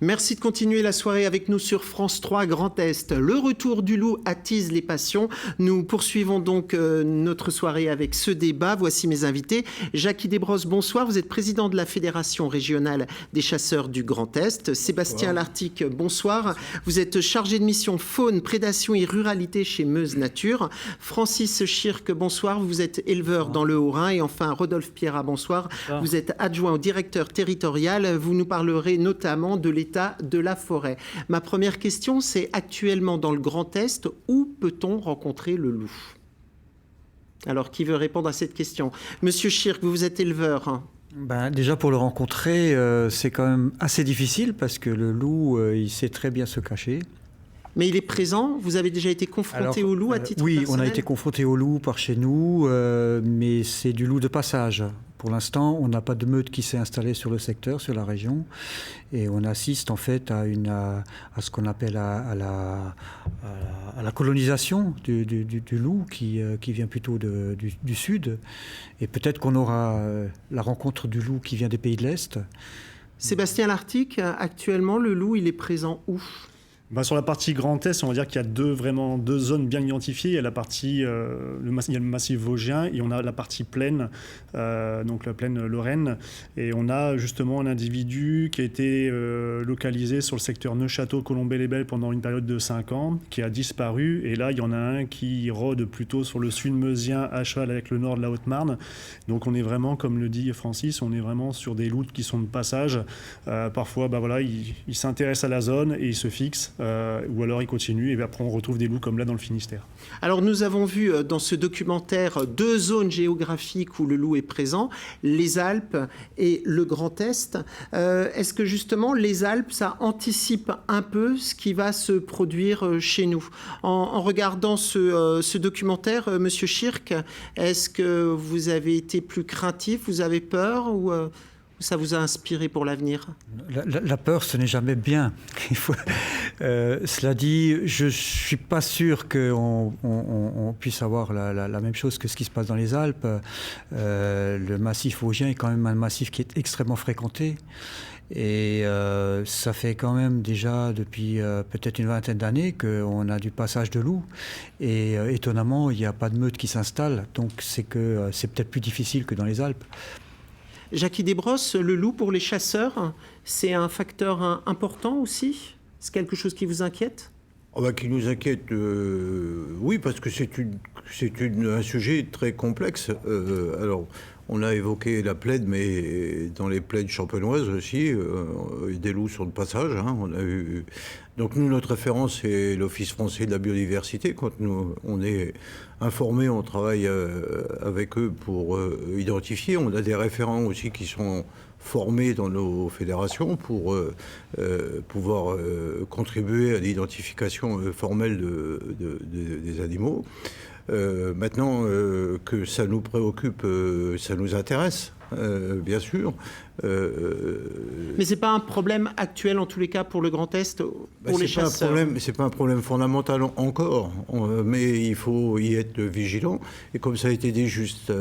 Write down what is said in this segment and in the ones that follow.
Merci de continuer la soirée avec nous sur France 3 Grand Est. Le retour du loup attise les passions. Nous poursuivons donc notre soirée avec ce débat. Voici mes invités. Jackie Desbrosses, bonsoir. Vous êtes président de la Fédération régionale des chasseurs du Grand Est. Sébastien Lartigue, bonsoir. Vous êtes chargé de mission faune, prédation et ruralité chez Meuse Nature. Francis Schirk, bonsoir. Vous êtes éleveur dans le Haut-Rhin. Et enfin, Rodolphe Pierrat, bonsoir. Vous êtes adjoint au directeur territorial. Vous nous parlerez notamment de l'état de la forêt. Ma première question, c'est actuellement dans le Grand Est, où peut-on rencontrer le loup? Alors, qui veut répondre à cette question? Monsieur Schirk, vous êtes éleveur. Déjà, pour le rencontrer, c'est quand même assez difficile parce que le loup, il sait très bien se cacher. Mais il est présent? Vous avez déjà été confronté au loup à titre personnel? Oui, on a été confronté au loup par chez nous, mais c'est du loup de passage. Pour l'instant, on n'a pas de meute qui s'est installée sur le secteur, sur la région, et on assiste en fait à ce qu'on appelle à la colonisation du loup qui vient plutôt du sud, et peut-être qu'on aura la rencontre du loup qui vient des pays de l'Est. Sébastien Lartigue, actuellement, le loup, il est présent où? Sur la partie Grand Est, on va dire qu'il y a deux zones bien identifiées. Il y a la partie, il y a le massif vosgien et on a la partie plaine, donc la plaine Lorraine. Et on a justement un individu qui a été localisé sur le secteur Neufchâteau-Colombey-les-Belles pendant une période de 5 ans, qui a disparu. Et là, il y en a un qui rôde plutôt sur le sud meusien à cheval avec le nord de la Haute-Marne. Donc on est vraiment, comme le dit Francis, on est vraiment sur des loups qui sont de passage. Parfois, il s'intéresse à la zone et il se fixe. Ou alors il continue et après on retrouve des loups comme là dans le Finistère. Alors nous avons vu dans ce documentaire 2 zones géographiques où le loup est présent, les Alpes et le Grand Est. Est-ce que justement les Alpes, ça anticipe un peu ce qui va se produire chez nous? En regardant ce documentaire, Monsieur Schirk, est-ce que vous avez été plus craintif, vous avez peur ou ça vous a inspiré pour l'avenir? La peur, ce n'est jamais bien. Cela dit, je ne suis pas sûr qu'on puisse avoir la même chose que ce qui se passe dans les Alpes. Le massif vosgien est quand même un massif qui est extrêmement fréquenté. Et ça fait quand même déjà depuis peut-être une vingtaine d'années qu'on a du passage de loups. Et étonnamment, il n'y a pas de meute qui s'installe. Donc c'est peut-être plus difficile que dans les Alpes. Jackie Desbrosses, le loup pour les chasseurs, c'est un facteur important aussi? C'est quelque chose qui vous inquiète? Qui nous inquiète, oui, parce que c'est un sujet très complexe. Alors, on a évoqué la plaine, mais dans les plaines champenoises aussi, des loups sont de passage. On a eu... Donc nous, notre référence, c'est l'Office français de la biodiversité. Quand on est informé, on travaille avec eux pour identifier. On a des référents aussi qui sont formés dans nos fédérations pour pouvoir contribuer à l'identification formelle des animaux. Maintenant que ça nous préoccupe, ça nous intéresse, bien sûr. Mais ce n'est pas un problème actuel, en tous les cas, pour le Grand Est, pour les chasseurs? Ce n'est pas un problème fondamental encore, mais il faut y être vigilant. Et comme ça a été dit juste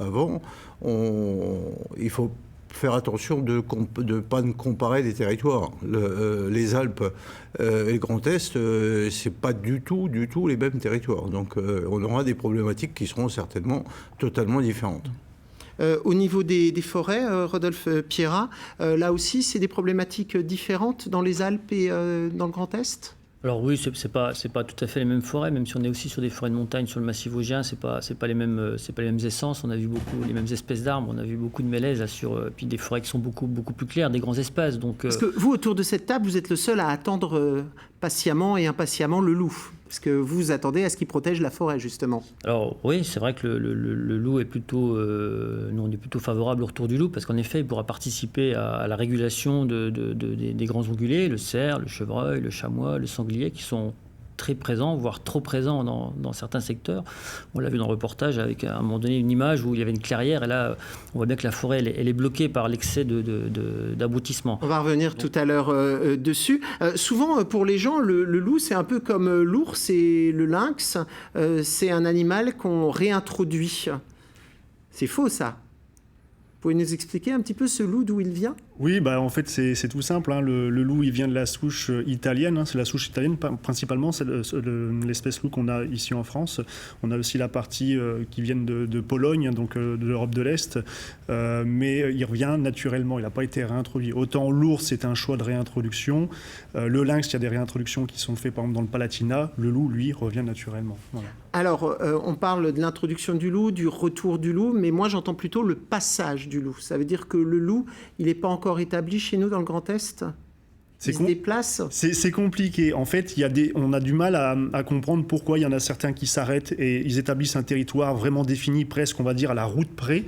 avant, il faut faire attention de ne pas comparer des territoires. Les Alpes et le Grand Est, c'est pas du tout les mêmes territoires. Donc on aura des problématiques qui seront certainement totalement différentes. Au niveau des forêts, Rodolphe Pierrat, là aussi, c'est des problématiques différentes dans les Alpes et dans le Grand Est? Alors oui, c'est pas tout à fait les mêmes forêts, même si on est aussi sur des forêts de montagne, sur le massif vosgien, c'est pas les mêmes essences. On a vu beaucoup les mêmes espèces d'arbres, on a vu beaucoup de mélèzes puis des forêts qui sont beaucoup plus claires, des grands espaces. Donc parce que vous, autour de cette table, vous êtes le seul à attendre patiemment et impatiemment le loup, parce que vous attendez à ce qu'il protège la forêt justement. Alors oui, c'est vrai que le loup est plutôt, nous on est plutôt favorable au retour du loup, parce qu'en effet, il pourra participer à la régulation des grands ongulés, le cerf, le chevreuil, le chamois, le sanglier, qui sont très présents, voire trop présents dans certains secteurs. On l'a vu dans le reportage avec à un moment donné une image où il y avait une clairière et là on voit bien que la forêt elle est bloquée par l'excès d'aboutissement. On va revenir tout à l'heure dessus. Souvent pour les gens le loup c'est un peu comme l'ours et le lynx, c'est un animal qu'on réintroduit. C'est faux ça? Vous pouvez nous expliquer un petit peu ce loup, d'où il vient? Oui, en fait, c'est tout simple. Hein. Le loup, il vient de la souche italienne. Hein. C'est la souche italienne, principalement. C'est l'espèce loup qu'on a ici en France. On a aussi la partie qui vient de Pologne, donc de l'Europe de l'Est. Mais il revient naturellement. Il n'a pas été réintroduit. Autant l'ours, c'est un choix de réintroduction. Le lynx, il y a des réintroductions qui sont faites, par exemple, dans le Palatinat. Le loup, lui, revient naturellement. Voilà. Alors, on parle de l'introduction du loup, du retour du loup, mais moi j'entends plutôt le passage du loup. Ça veut dire que le loup, il n'est pas encore établi chez nous dans le Grand Est ? Il se déplace ? C'est compliqué. En fait, on a du mal à comprendre pourquoi il y en a certains qui s'arrêtent et ils établissent un territoire vraiment défini, presque, on va dire, à la route près.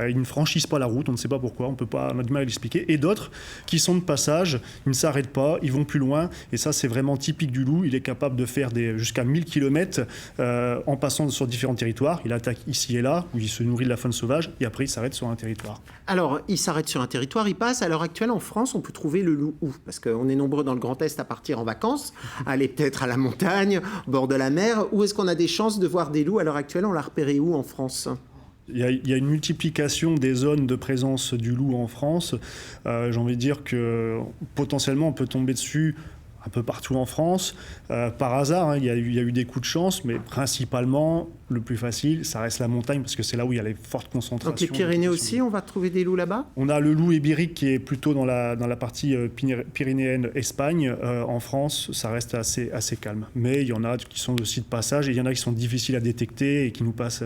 Ils ne franchissent pas la route, on ne sait pas pourquoi, on a du mal à l'expliquer. Et d'autres qui sont de passage, ils ne s'arrêtent pas, ils vont plus loin. Et ça, c'est vraiment typique du loup. Il est capable de faire jusqu'à 1000 km en passant sur différents territoires. Il attaque ici et là, où il se nourrit de la faune sauvage, et après, il s'arrête sur un territoire. Alors, il s'arrête sur un territoire, il passe. À l'heure actuelle, en France, on peut trouver le loup où ? Parce qu'on est nombreux dans le Grand Est à partir en vacances, aller peut-être à la montagne, au bord de la mer. Où est-ce qu'on a des chances de voir des loups à l'heure actuelle ? On l'a repéré où en France ? Il y a une multiplication des zones de présence du loup en France. J'ai envie de dire que potentiellement, on peut tomber dessus un peu partout en France. Par hasard, hein, il y a eu des coups de chance, mais principalement, le plus facile, ça reste la montagne, parce que c'est là où il y a les fortes concentrations. Donc les Pyrénées aussi, on va trouver des loups là-bas ? On a le loup ibérique qui est plutôt dans la partie pyrénéenne Espagne. En France, ça reste assez calme. Mais il y en a qui sont aussi de passage, et il y en a qui sont difficiles à détecter et qui nous passent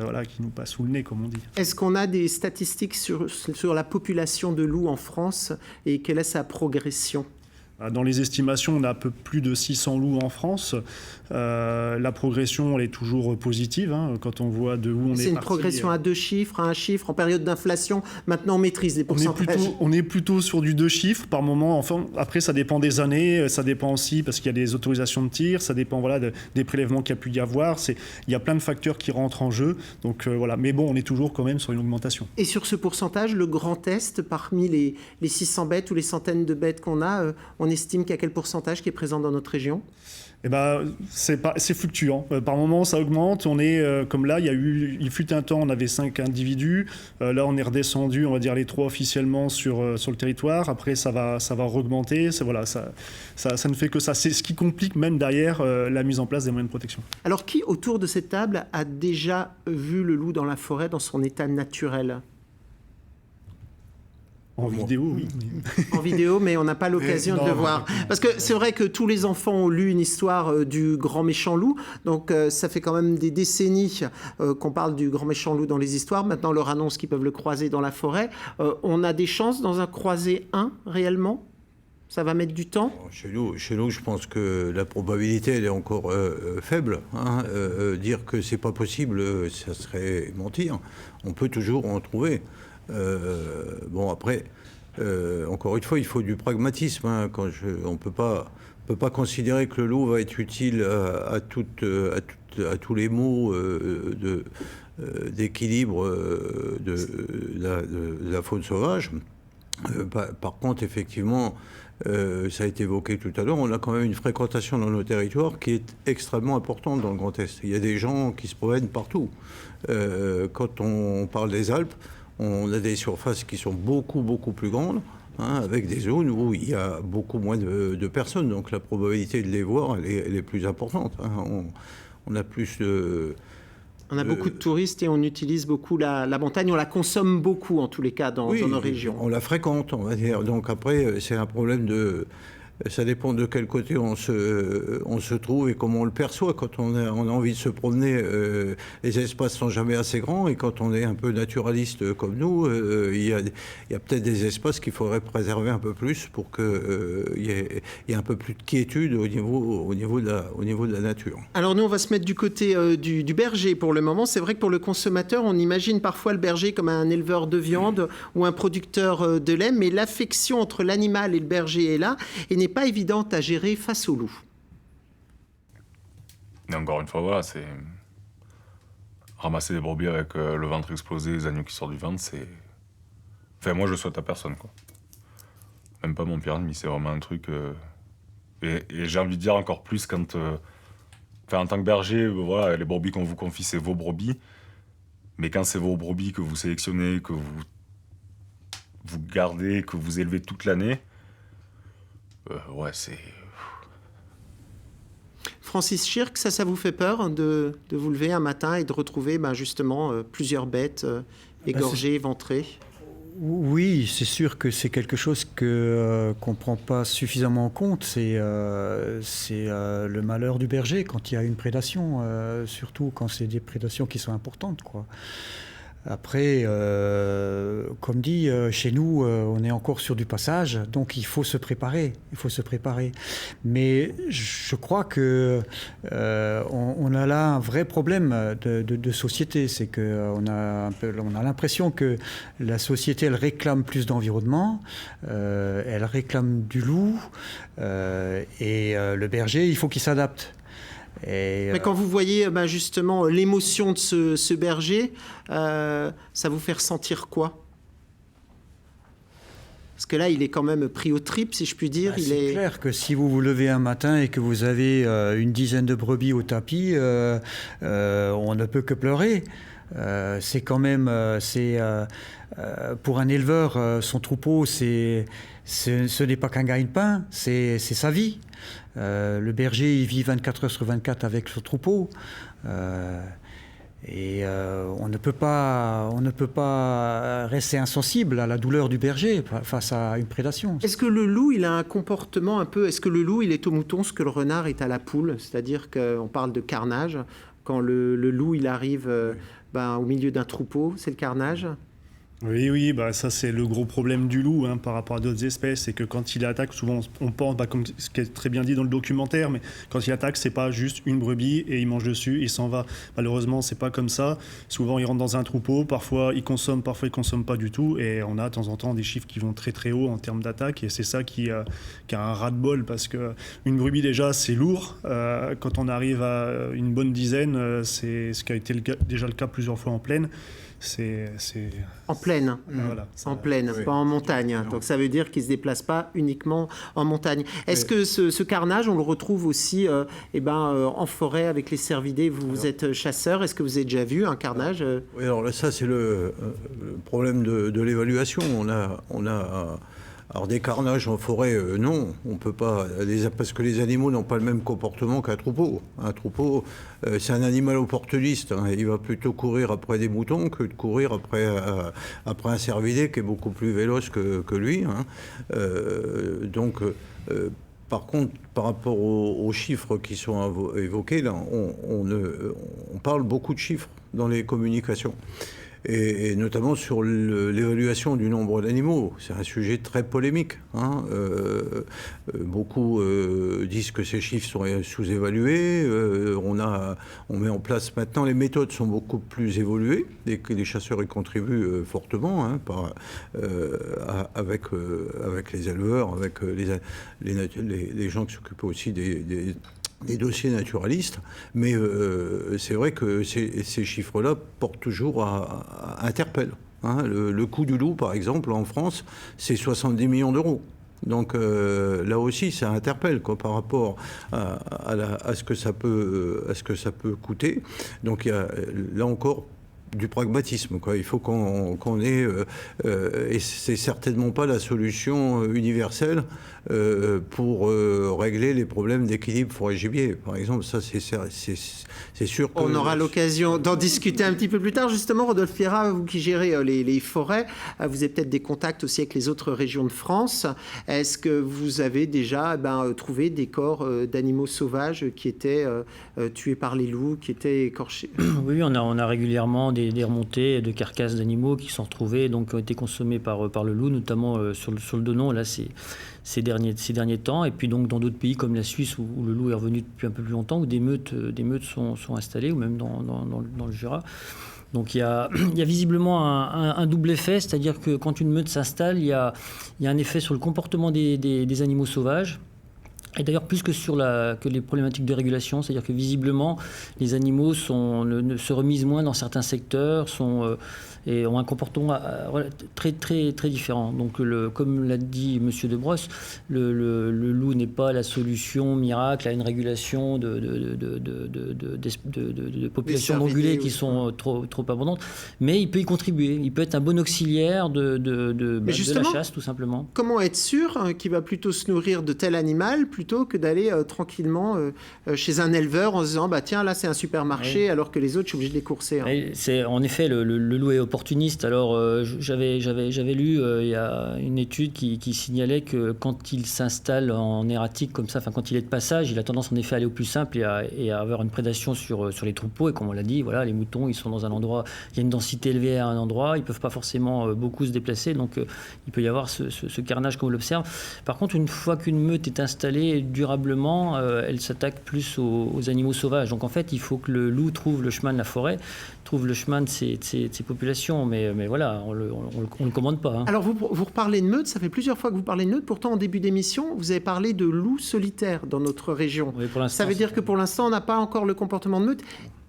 sous le nez, comme on dit. Est-ce qu'on a des statistiques sur la population de loups en France et quelle est sa progression ? Dans les estimations, on a un peu plus de 600 loups en France. La progression, elle est toujours positive. Hein, quand on voit de où on est parti. C'est une progression à 2 chiffres, à 1 chiffre, en période d'inflation. Maintenant, on maîtrise les pourcentages. On est plutôt sur du 2 chiffres par moment. Enfin, après, ça dépend des années. Ça dépend aussi parce qu'il y a des autorisations de tir. Ça dépend des prélèvements qu'il y a pu y avoir. Il y a plein de facteurs qui rentrent en jeu. Donc voilà. Mais bon, on est toujours quand même sur une augmentation. Et sur ce pourcentage, le Grand Est, parmi les 600 bêtes ou les centaines de bêtes qu'on a, on estime qu'il y a quel pourcentage qui est présent dans notre région ? C'est fluctuant. Par moment, ça augmente. On est comme là, il fut un temps, on avait 5 individus. Là, on est redescendu, on va dire les 3 officiellement sur le territoire. Après, ça va augmenter. Ça ne fait que ça. C'est ce qui complique même derrière la mise en place des moyens de protection. Alors, qui autour de cette table a déjà vu le loup dans la forêt dans son état naturel ? En vidéo, oui. En vidéo, mais on n'a pas l'occasion de le voir. Parce que c'est vrai que tous les enfants ont lu une histoire du grand méchant loup. Donc ça fait quand même des décennies qu'on parle du grand méchant loup dans les histoires. Maintenant, on leur annonce qu'ils peuvent le croiser dans la forêt. On a des chances dans un croisé 1, réellement ? Ça va mettre du temps ? Chez nous, je pense que la probabilité, elle est encore faible. Hein. Dire que c'est pas possible, ça serait mentir. On peut toujours en trouver. Après, encore une fois, il faut du pragmatisme. Hein, on ne peut pas considérer que le loup va être utile à tous les maux d'équilibre de la faune sauvage. Par contre, effectivement, ça a été évoqué tout à l'heure, on a quand même une fréquentation dans nos territoires qui est extrêmement importante dans le Grand Est. Il y a des gens qui se promènent partout. Quand on parle des Alpes, on a des surfaces qui sont beaucoup, beaucoup plus grandes, hein, avec des zones où il y a beaucoup moins de personnes. Donc la probabilité de les voir, elle est plus importante. Hein. On a plus de... On a beaucoup de touristes et on utilise beaucoup la montagne. On la consomme beaucoup, en tous les cas, dans nos régions. On la fréquente, on va dire. Donc après, c'est un problème de... Ça dépend de quel côté on se trouve et comment on le perçoit. Quand on a envie de se promener, les espaces sont jamais assez grands. Et quand on est un peu naturaliste comme nous, il y a peut-être des espaces qu'il faudrait préserver un peu plus pour qu'il y ait un peu plus de quiétude au niveau de la nature. Alors nous, on va se mettre du côté du berger pour le moment. C'est vrai que pour le consommateur, on imagine parfois le berger comme un éleveur de viande ou un producteur de lait. Mais l'affection entre l'animal et le berger est là et n'est pas évidente à gérer face au loup. Et encore une fois, voilà, c'est ramasser des brebis avec le ventre explosé, les agneaux qui sortent du ventre, c'est... Enfin, moi, je le souhaite à personne, quoi. Même pas mon pire ennemi, c'est vraiment un truc... Et j'ai envie de dire encore plus quand... Enfin, en tant que berger, voilà, les brebis qu'on vous confie, c'est vos brebis. Mais quand c'est vos brebis que vous sélectionnez, que vous vous gardez, que vous élevez toute l'année, ouais, c'est... Francis Chirk, ça vous fait peur de vous lever un matin et de retrouver justement plusieurs bêtes égorgées, éventrées? Oui, c'est sûr que c'est quelque chose qu'on ne prend pas suffisamment en compte. C'est le malheur du berger quand il y a une prédation, surtout quand c'est des prédations qui sont importantes, quoi. Après, comme dit, chez nous, on est encore sur du passage, donc il faut se préparer. Mais je crois que on a là un vrai problème de société. C'est qu'on a l'impression que la société, elle réclame plus d'environnement, elle réclame du loup, et le berger, il faut qu'il s'adapte. Mais quand vous voyez justement l'émotion de ce berger, ça vous fait ressentir quoi? Parce que là, il est quand même pris aux tripes, si je puis dire. C'est clair que si vous vous levez un matin et que vous avez une dizaine de brebis au tapis, on ne peut que pleurer. C'est quand même... pour un éleveur, son troupeau, ce n'est pas qu'un gagne-pain, c'est sa vie. Le berger, il vit 24 heures sur 24 avec son troupeau. On ne peut pas rester insensible à la douleur du berger face à une prédation. Est-ce que le loup, il a un comportement un peu... Est-ce que le loup, il est au mouton ce que le renard est à la poule? C'est-à-dire qu'on parle de carnage. Quand le loup, il arrive au milieu d'un troupeau, c'est le carnage? Oui, ça c'est le gros problème du loup par rapport à d'autres espèces, c'est que quand il attaque, souvent on pense, comme ce qui est très bien dit dans le documentaire, mais quand il attaque, c'est pas juste une brebis et il mange dessus, il s'en va. Malheureusement, c'est pas comme ça. Souvent, il rentre dans un troupeau, parfois il consomme pas du tout, et on a de temps en temps des chiffres qui vont très très haut en termes d'attaque, et c'est ça qui a un ras-de-bol, parce que une brebis déjà c'est lourd. Quand on arrive à une bonne dizaine, c'est ce qui a été déjà le cas plusieurs fois en plaine. C'est... En plaine, voilà, en plaine, oui. Pas en montagne. Donc ça veut dire qu'il ne se déplace pas uniquement en montagne. Est-ce que ce carnage, on le retrouve aussi en forêt avec les cervidés? Vous êtes chasseur, est-ce que vous avez déjà vu un carnage? Oui, alors là, ça c'est le problème de l'évaluation. On a alors des carnages en forêt, non, on peut pas, parce que les animaux n'ont pas le même comportement qu'un troupeau. Un troupeau, c'est un animal opportuniste. Il va plutôt courir après des moutons que de courir après un cervidé qui est beaucoup plus véloce que lui. Par contre, par rapport aux chiffres qui sont évoqués, là, on parle beaucoup de chiffres dans les communications. Et notamment sur l'évaluation du nombre d'animaux. C'est un sujet très polémique. Beaucoup disent que ces chiffres sont sous-évalués. On met en place maintenant, les méthodes sont beaucoup plus évoluées, et que les chasseurs y contribuent fortement, avec les éleveurs, avec les gens qui s'occupent aussi des dossiers naturalistes, mais c'est vrai que ces chiffres-là portent toujours interpellent. Le coût du loup, par exemple, en France, c'est 70 millions d'euros. Donc là aussi, ça interpelle par rapport à ce que ça peut coûter. Donc il y a là encore du pragmatisme, Il faut qu'on ait... et c'est certainement pas la solution universelle pour régler les problèmes d'équilibre forêt-gibier. Par exemple, ça, c'est sûr que... On aura l'occasion d'en discuter un petit peu plus tard. Justement, Rodolphe Pierrat, vous qui gérez les forêts, vous avez peut-être des contacts aussi avec les autres régions de France. Est-ce que vous avez déjà trouvé des corps d'animaux sauvages qui étaient tués par les loups, qui étaient écorchés? Oui, on a régulièrement des remontées de carcasses d'animaux qui sont retrouvées, donc qui ont été consommées par le loup, notamment sur le Donon, là, ces derniers temps. Et puis donc dans d'autres pays comme la Suisse, où le loup est revenu depuis un peu plus longtemps, où des meutes sont installées, ou même dans le Jura. Donc il y a visiblement un double effet, c'est-à-dire que quand une meute s'installe, il y a un effet sur le comportement des animaux sauvages. Et d'ailleurs, plus que que les problématiques de régulation, c'est-à-dire que visiblement, les animaux se remisent moins dans certains secteurs, et ont un comportement très, très, très différent. Donc, comme l'a dit M. Debrosse, le loup n'est pas la solution miracle à une régulation de populations d'ongulés qui sont trop abondantes, mais il peut y contribuer. Il peut être un bon auxiliaire de la chasse, tout simplement. Comment être sûr qu'il va plutôt se nourrir de tel animal plutôt que d'aller tranquillement chez un éleveur en se disant tiens, là c'est un supermarché, alors que les autres, je suis obligé de les courser. En effet, le loup est opportuniste. Alors, j'avais lu il y a une étude qui signalait que quand il s'installe en erratique comme ça, quand il est de passage, il a tendance en effet à aller au plus simple et à avoir une prédation sur les troupeaux. Et comme on l'a dit, voilà, les moutons, ils sont dans un endroit, il y a une densité élevée à un endroit, ils ne peuvent pas forcément beaucoup se déplacer, donc il peut y avoir ce carnage comme on l'observe. Par contre, une fois qu'une meute est installée durablement, elle s'attaque plus aux animaux sauvages. Donc en fait, il faut que le loup trouve le chemin de la forêt, trouve le chemin de ces populations, mais voilà, on le commande pas. Alors vous reparlez de meute, ça fait plusieurs fois que vous parlez de meute, pourtant en début d'émission, vous avez parlé de loups solitaires dans notre région. Oui, ça veut dire que pour l'instant, on n'a pas encore le comportement de meute.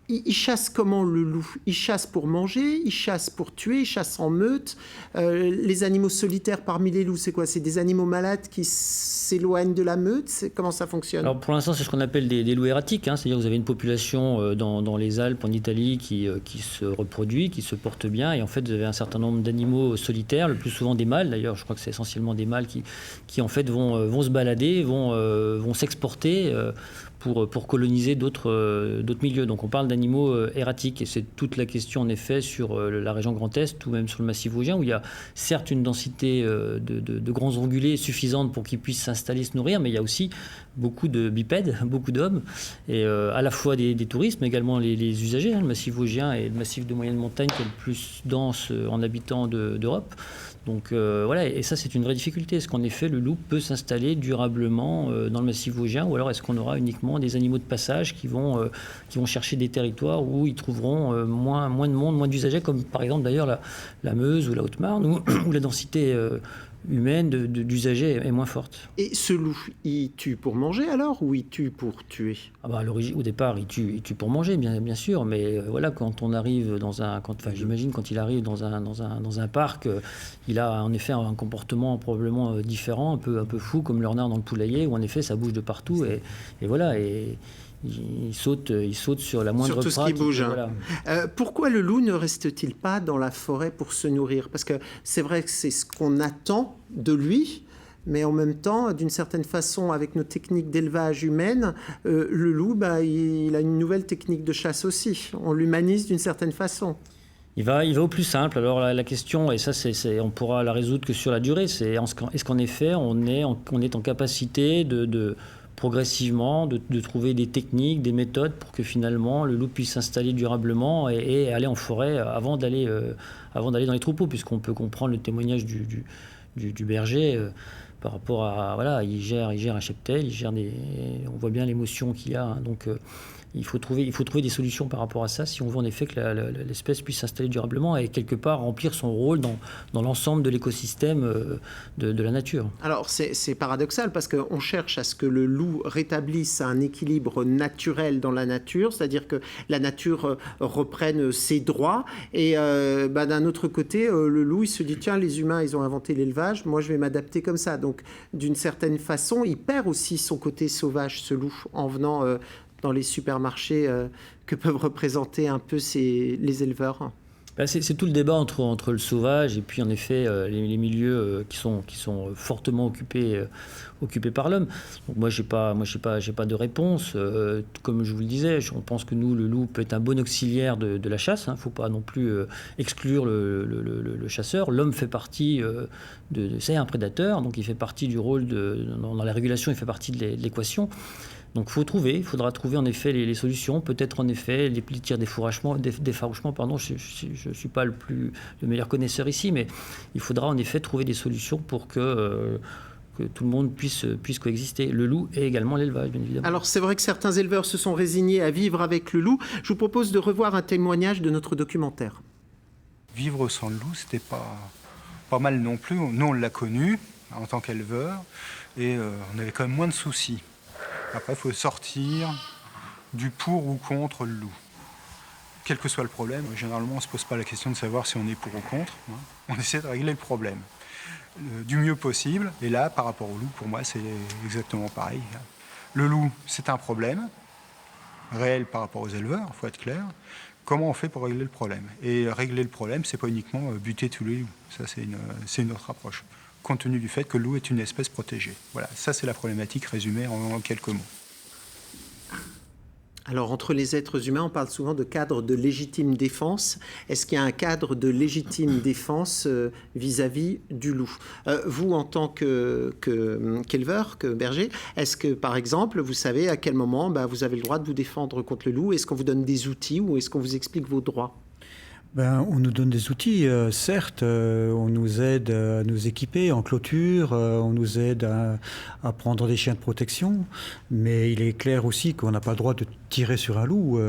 Il chasse comment le loup? Il chasse pour manger, il chasse pour tuer, il chasse en meute. Les animaux solitaires parmi les loups, c'est quoi? C'est des animaux malades qui s'éloignent de la meute? Comment ça fonctionne? Alors pour l'instant, c'est ce qu'on appelle des loups erratiques. C'est-à-dire que vous avez une population dans les Alpes, en Italie, qui se reproduit, qui se porte bien. Et en fait, vous avez un certain nombre d'animaux solitaires, le plus souvent des mâles. D'ailleurs, je crois que c'est essentiellement des mâles qui en fait vont se balader, vont s'exporter pour coloniser d'autres milieux. Donc on parle d'animaux erratiques, et c'est toute la question en effet sur la région Grand Est ou même sur le massif vosgien, où il y a certes une densité de grands ongulés suffisante pour qu'ils puissent s'installer, se nourrir, mais il y a aussi beaucoup de bipèdes, beaucoup d'hommes, et à la fois des touristes, mais également les usagers. Le massif vosgien est le massif de moyenne montagne qui est le plus dense en habitants d'Europe. Donc voilà, et ça c'est une vraie difficulté. Est-ce qu'en effet le loup peut s'installer durablement dans le massif vosgien, ou alors est-ce qu'on aura uniquement des animaux de passage qui vont chercher des territoires où ils trouveront moins de monde, moins d'usagers, comme par exemple d'ailleurs la Meuse ou la Haute-Marne, où la densité humaine d'usagers est moins forte. Et ce loup, il tue pour manger alors, ou il tue pour tuer? Au départ, il tue pour manger, bien sûr, mais voilà, quand on arrive j'imagine quand il arrive dans un parc, il a en effet un comportement probablement différent, un peu fou, comme le renard dans le poulailler, où en effet ça bouge de partout, et voilà, et il saute sur la moindre sur tout ce qui bouge. Voilà. Pourquoi le loup ne reste-t-il pas dans la forêt pour se nourrir? Parce que c'est vrai que c'est ce qu'on attend de lui, mais en même temps, d'une certaine façon, avec nos techniques d'élevage humaines, le loup, il a une nouvelle technique de chasse aussi. On l'humanise d'une certaine façon. Il va au plus simple. Alors la question, et ça on pourra la résoudre que sur la durée, c'est est-ce qu'en effet on est en capacité de progressivement de trouver des techniques, des méthodes pour que finalement le loup puisse s'installer durablement et aller en forêt avant d'aller dans les troupeaux, puisqu'on peut comprendre le témoignage du berger par rapport à voilà, il gère un cheptel, on voit bien l'émotion qu'il y a, donc il faut trouver des solutions par rapport à ça si on veut en effet que l'espèce puisse s'installer durablement et quelque part remplir son rôle dans l'ensemble de l'écosystème de la nature. Alors c'est paradoxal parce qu'on cherche à ce que le loup rétablisse un équilibre naturel dans la nature, c'est-à-dire que la nature reprenne ses droits, et d'un autre côté, le loup il se dit tiens, les humains ils ont inventé l'élevage, moi je vais m'adapter comme ça. Donc d'une certaine façon, il perd aussi son côté sauvage, ce loup, en venant dans les supermarchés que peuvent représenter un peu les éleveurs. C'est tout le débat entre le sauvage et puis en effet les milieux qui sont fortement occupés par l'homme. Donc moi j'ai pas de réponse. Comme je vous le disais, on pense que le loup peut être un bon auxiliaire de la chasse. Faut pas non plus exclure le chasseur. L'homme fait partie c'est un prédateur, donc il fait partie du rôle dans la régulation, il fait partie de l'équation. Donc il faudra trouver en effet les solutions, peut-être en effet les tirs d'effarouchement, je ne suis pas le meilleur connaisseur ici, mais il faudra en effet trouver des solutions pour que tout le monde puisse coexister. Le loup et également l'élevage, bien évidemment. Alors c'est vrai que certains éleveurs se sont résignés à vivre avec le loup. Je vous propose de revoir un témoignage de notre documentaire. Vivre sans le loup, c'était pas mal non plus. Nous, on l'a connu en tant qu'éleveur et on avait quand même moins de soucis. Après, il faut sortir du pour ou contre le loup. Quel que soit le problème, généralement, on ne se pose pas la question de savoir si on est pour ou contre. On essaie de régler le problème du mieux possible. Et là, par rapport au loup, pour moi, c'est exactement pareil. Le loup, c'est un problème réel par rapport aux éleveurs, il faut être clair. Comment on fait pour régler le problème? Et régler le problème, c'est pas uniquement buter tous les loups. Ça, c'est une autre approche, compte tenu du fait que le loup est une espèce protégée. Voilà, ça, c'est la problématique résumée en quelques mots. Alors, entre les êtres humains, on parle souvent de cadre de légitime défense. Est-ce qu'il y a un cadre de légitime défense vis-à-vis du loup? Vous, en tant qu'éleveur, que berger, est-ce que, par exemple, vous savez à quel moment vous avez le droit de vous défendre contre le loup? Est-ce qu'on vous donne des outils ou est-ce qu'on vous explique vos droits? On nous donne des outils, certes, on nous aide à nous équiper en clôture, on nous aide à prendre des chiens de protection, mais il est clair aussi qu'on n'a pas le droit de tirer sur un loup,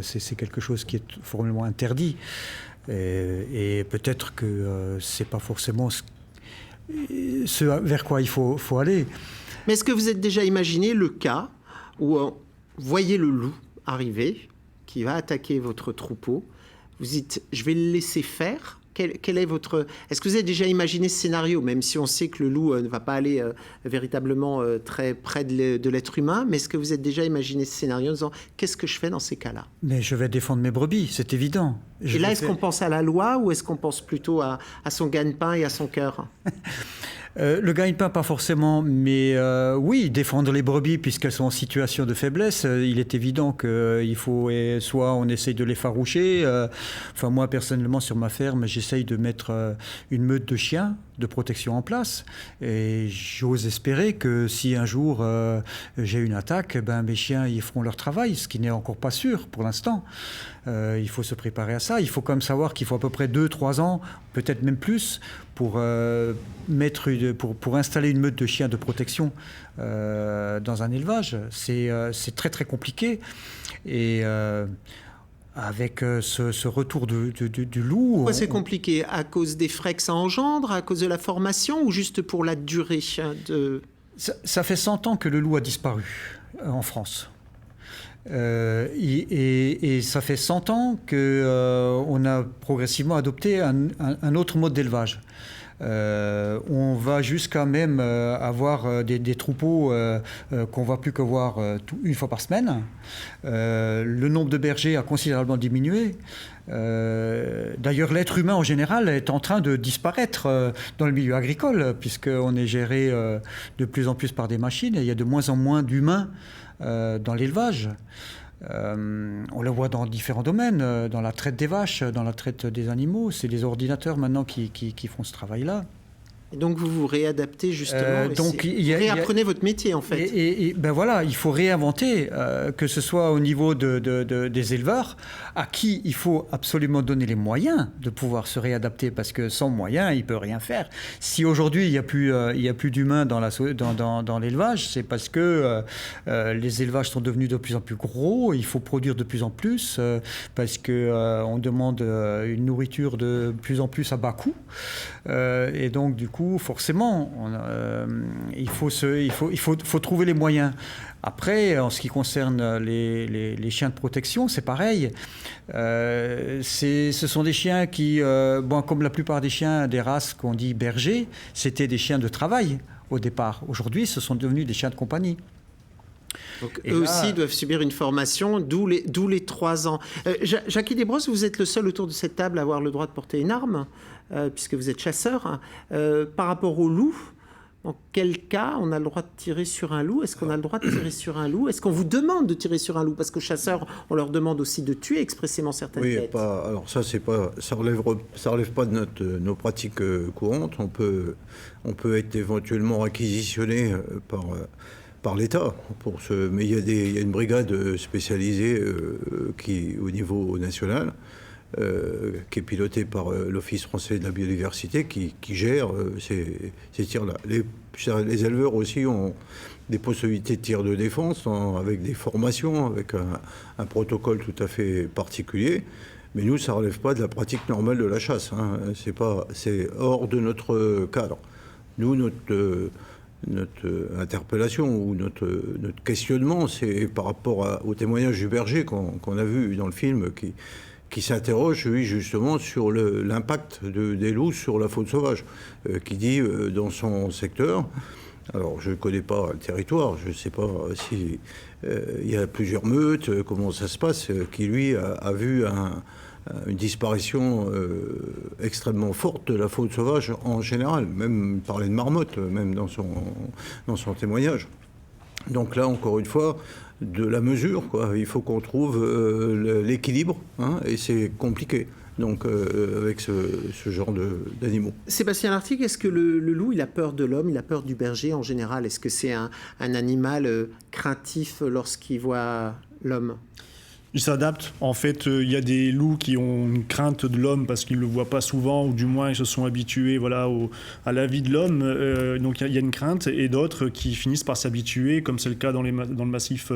c'est quelque chose qui est formellement interdit. Et peut-être que c'est pas forcément ce vers quoi il faut aller. Mais est-ce que vous êtes déjà imaginé le cas où vous voyez le loup arriver, qui va attaquer votre troupeau? Vous dites, je vais le laisser faire. Quel est votre... Est-ce que vous avez déjà imaginé ce scénario, même si on sait que le loup ne va pas aller véritablement très près de l'être humain, mais est-ce que vous avez déjà imaginé ce scénario en disant, qu'est-ce que je fais dans ces cas-là? Mais je vais défendre mes brebis, c'est évident. Et là, est-ce qu'on pense à la loi ou est-ce qu'on pense plutôt à son gagne-pain et à son cœur? Le gagne-pain, pas forcément, mais oui, défendre les brebis puisqu'elles sont en situation de faiblesse. Il est évident qu'il faut, soit on essaye de les faroucher. Enfin, moi, personnellement, sur ma ferme, j'essaye de mettre une meute de chiens de protection en place. Et j'ose espérer que si un jour j'ai une attaque, mes chiens ils feront leur travail, ce qui n'est encore pas sûr pour l'instant. Il faut se préparer à ça. Il faut quand même savoir qu'il faut à peu près 2-3 ans, peut-être même plus, pour installer une meute de chiens de protection dans un élevage. C'est très très compliqué. Et avec ce retour du loup... Pourquoi c'est compliqué? À cause des frais que ça engendre, à cause de la formation ou juste pour la durée de... Ça fait 100 ans que le loup a disparu en France. Et ça fait 100 ans qu'on a progressivement adopté un autre mode d'élevage. On va jusqu'à même avoir des troupeaux qu'on ne va plus que voir une fois par semaine. Le nombre de bergers a considérablement diminué. D'ailleurs, l'être humain en général est en train de disparaître dans le milieu agricole, puisqu'on est géré de plus en plus par des machines et il y a de moins en moins d'humains dans l'élevage. On le voit dans différents domaines, dans la traite des vaches, dans la traite des animaux. C'est les ordinateurs maintenant qui font ce travail-là. Et donc vous vous réadaptez justement, réapprenez votre métier en fait. Et voilà, il faut réinventer, que ce soit au niveau des éleveurs, à qui il faut absolument donner les moyens de pouvoir se réadapter, parce que sans moyens, il ne peut rien faire. Si aujourd'hui il n'y a plus d'humains dans l'élevage, c'est parce que les élevages sont devenus de plus en plus gros, il faut produire de plus en plus, parce qu'on demande une nourriture de plus en plus à bas coût. Et donc du coup, forcément, il faut trouver les moyens. Après, en ce qui concerne les chiens de protection, c'est pareil. Ce sont des chiens qui, comme la plupart des chiens des races qu'on dit bergers, c'était des chiens de travail au départ. Aujourd'hui, ce sont devenus des chiens de compagnie. Donc, eux aussi doivent subir une formation, d'où les 3 ans. Jackie Desbrosses, vous êtes le seul autour de cette table à avoir le droit de porter une arme, puisque vous êtes chasseur. Par rapport au loup, dans quel cas on a le droit de tirer sur un loup? Est-ce qu'on a le droit de tirer sur un loup? Est-ce qu'on vous demande de tirer sur un loup? Parce qu'aux chasseurs, on leur demande aussi de tuer expressément certaines bêtes. Alors ça relève pas de nos pratiques courantes. On peut être éventuellement réquisitionné par l'État. Mais il y a une brigade spécialisée qui, au niveau national, qui est pilotée par l'Office français de la biodiversité, qui gère ces tirs-là. Les éleveurs aussi ont des possibilités de tir de défense avec des formations, avec un protocole tout à fait particulier. Mais nous, ça ne relève pas de la pratique normale de la chasse. C'est hors de notre cadre. Nous, interpellation ou notre questionnement, c'est par rapport au témoignage du berger qu'on a vu dans le film, qui s'interroge, lui, justement, sur l'impact des loups sur la faune sauvage, qui dit, dans son secteur, alors je ne connais pas le territoire, je ne sais pas si il y a plusieurs meutes, comment ça se passe, qui, lui, a vu une disparition extrêmement forte de la faune sauvage en général, même parler de marmotte, même dans son témoignage. Donc là, encore une fois, de la mesure, quoi. Il faut qu'on trouve l'équilibre, hein, et c'est compliqué. Donc, avec ce genre d'animaux. Sébastien Lartigue, est-ce que le loup, il a peur de l'homme, il a peur du berger en général? Est-ce que c'est un animal craintif lorsqu'il voit l'homme? Il s'adapte. En fait, il y a des loups qui ont une crainte de l'homme parce qu'ils ne le voient pas souvent, ou du moins ils se sont habitués à la vie de l'homme. Donc il y a une crainte, et d'autres qui finissent par s'habituer, comme c'est le cas dans les massifs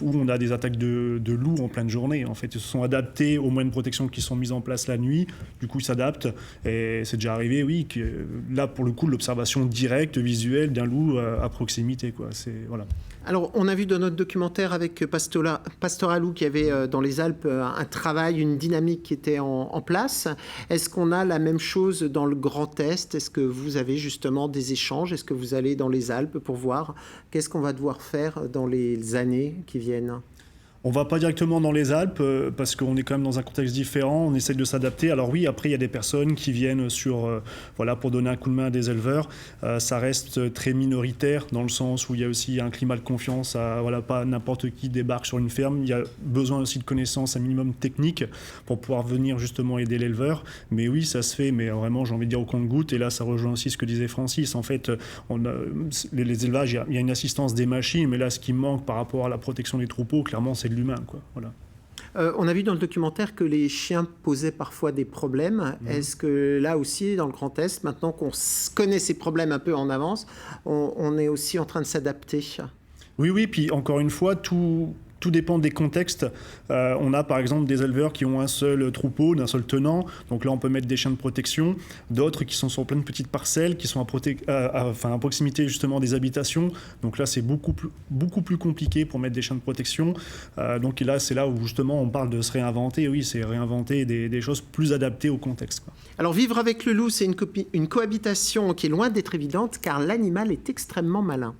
où on a des attaques de loups en pleine journée. En fait, ils se sont adaptés aux moyens de protection qui sont mis en place la nuit. Du coup, ils s'adaptent. Et c'est déjà arrivé, oui, que là, pour le coup, l'observation directe, visuelle d'un loup à proximité, quoi. Voilà. Alors, on a vu dans notre documentaire avec Pastoralou qu'il y avait dans les Alpes un travail, une dynamique qui était en place. Est-ce qu'on a la même chose dans le Grand Est? Est-ce que vous avez justement des échanges? Est-ce que vous allez dans les Alpes pour voir qu'est-ce qu'on va devoir faire dans les années qui viennent? On ne va pas directement dans les Alpes parce qu'on est quand même dans un contexte différent, on essaie de s'adapter. Alors oui, après il y a des personnes qui viennent pour donner un coup de main à des éleveurs. Ça reste très minoritaire dans le sens où il y a aussi un climat de confiance. Pas n'importe qui débarque sur une ferme. Il y a besoin aussi de connaissances un minimum techniques pour pouvoir venir justement aider l'éleveur. Mais oui, ça se fait, mais vraiment j'ai envie de dire au compte-gouttes. Et là, ça rejoint aussi ce que disait Francis. En fait, les élevages, il y a une assistance des machines, mais là ce qui manque par rapport à la protection des troupeaux, clairement, c'est de l'humain, quoi. Voilà. On a vu dans le documentaire que les chiens posaient parfois des problèmes. Est-ce que là aussi, dans le Grand Est, maintenant qu'on connaît ces problèmes un peu en avance, on est aussi en train de s'adapter? Oui, puis encore une fois, tout dépend des contextes. On a par exemple des éleveurs qui ont un seul troupeau, d'un seul tenant, donc là on peut mettre des chiens de protection, d'autres qui sont sur plein de petites parcelles, qui sont à proximité justement des habitations, donc là c'est beaucoup plus compliqué pour mettre des chiens de protection. Donc là c'est là où justement on parle de se réinventer, oui, c'est réinventer des choses plus adaptées au contexte, quoi. Alors vivre avec le loup, c'est une cohabitation qui est loin d'être évidente, car l'animal est extrêmement malin.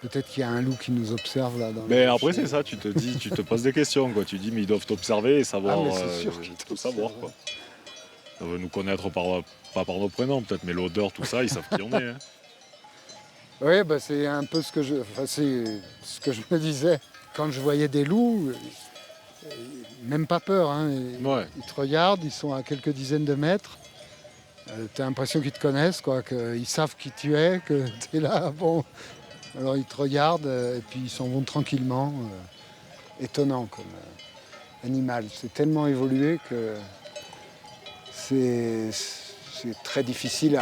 Peut-être qu'il y a un loup qui nous observe là. Mais après c'est ça, tu te poses des questions, quoi. Tu dis mais ils doivent t'observer et savoir, tout savoir, quoi. Ils doivent nous connaître pas par nos prénoms peut-être, mais l'odeur, tout ça, ils savent qui on est. Hein. Oui, c'est un peu ce que je me disais quand je voyais des loups. Même pas peur, hein. Ils te regardent, ils sont à quelques dizaines de mètres. Tu as l'impression qu'ils te connaissent, quoi, qu'ils savent qui tu es, que tu es là, bon. Alors ils te regardent et puis ils s'en vont tranquillement. Étonnant comme animal. C'est tellement évolué que c'est très difficile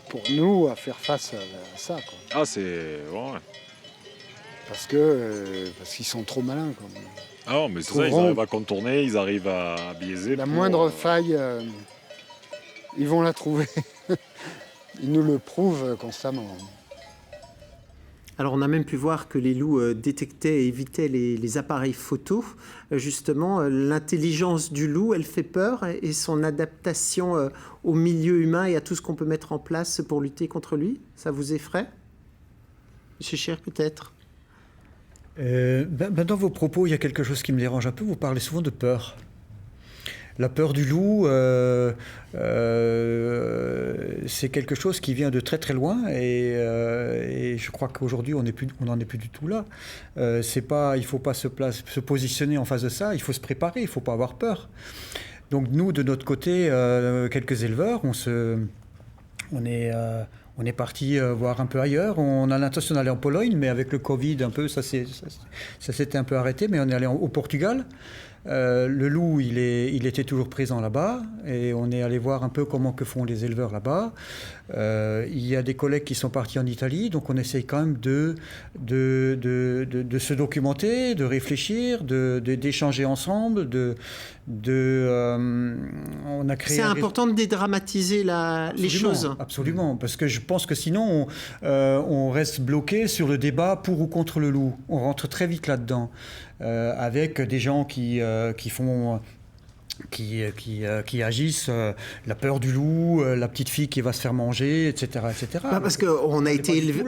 pour nous à faire face à ça, quoi. Ah, c'est... Ouais. Parce qu'ils sont trop malins, quoi. Ah non, mais c'est ça, ils arrivent à contourner, ils arrivent à biaiser. La moindre faille, ils vont la trouver. Ils nous le prouvent constamment. Alors on a même pu voir que les loups détectaient et évitaient les appareils photo. Justement, l'intelligence du loup, elle fait peur, et son adaptation au milieu humain et à tout ce qu'on peut mettre en place pour lutter contre lui, ça vous effraie? Monsieur Chir, peut-être? Dans vos propos, il y a quelque chose qui me dérange un peu. Vous parlez souvent de peur. La peur du loup, c'est quelque chose qui vient de très très loin, et je crois qu'aujourd'hui on n'en est plus du tout là. Il ne faut pas se positionner en face de ça, il faut se préparer, il ne faut pas avoir peur. Donc nous, de notre côté, quelques éleveurs, on est parti voir un peu ailleurs. On a l'intention d'aller en Pologne, mais avec le Covid, un peu, ça s'était un peu arrêté, mais on est allé au Portugal. Le loup, il était toujours présent là-bas et on est allé voir un peu que font les éleveurs là-bas. Il y a des collègues qui sont partis en Italie, donc on essaye quand même de se documenter, de réfléchir, d'échanger ensemble, on a créé. C'est important de dédramatiser les choses. Absolument, parce que je pense que sinon on reste bloqué sur le débat pour ou contre le loup. On rentre très vite là-dedans, avec des gens qui agissent, la peur du loup, la petite fille qui va se faire manger, etc., etc. Parce qu'on a été élevé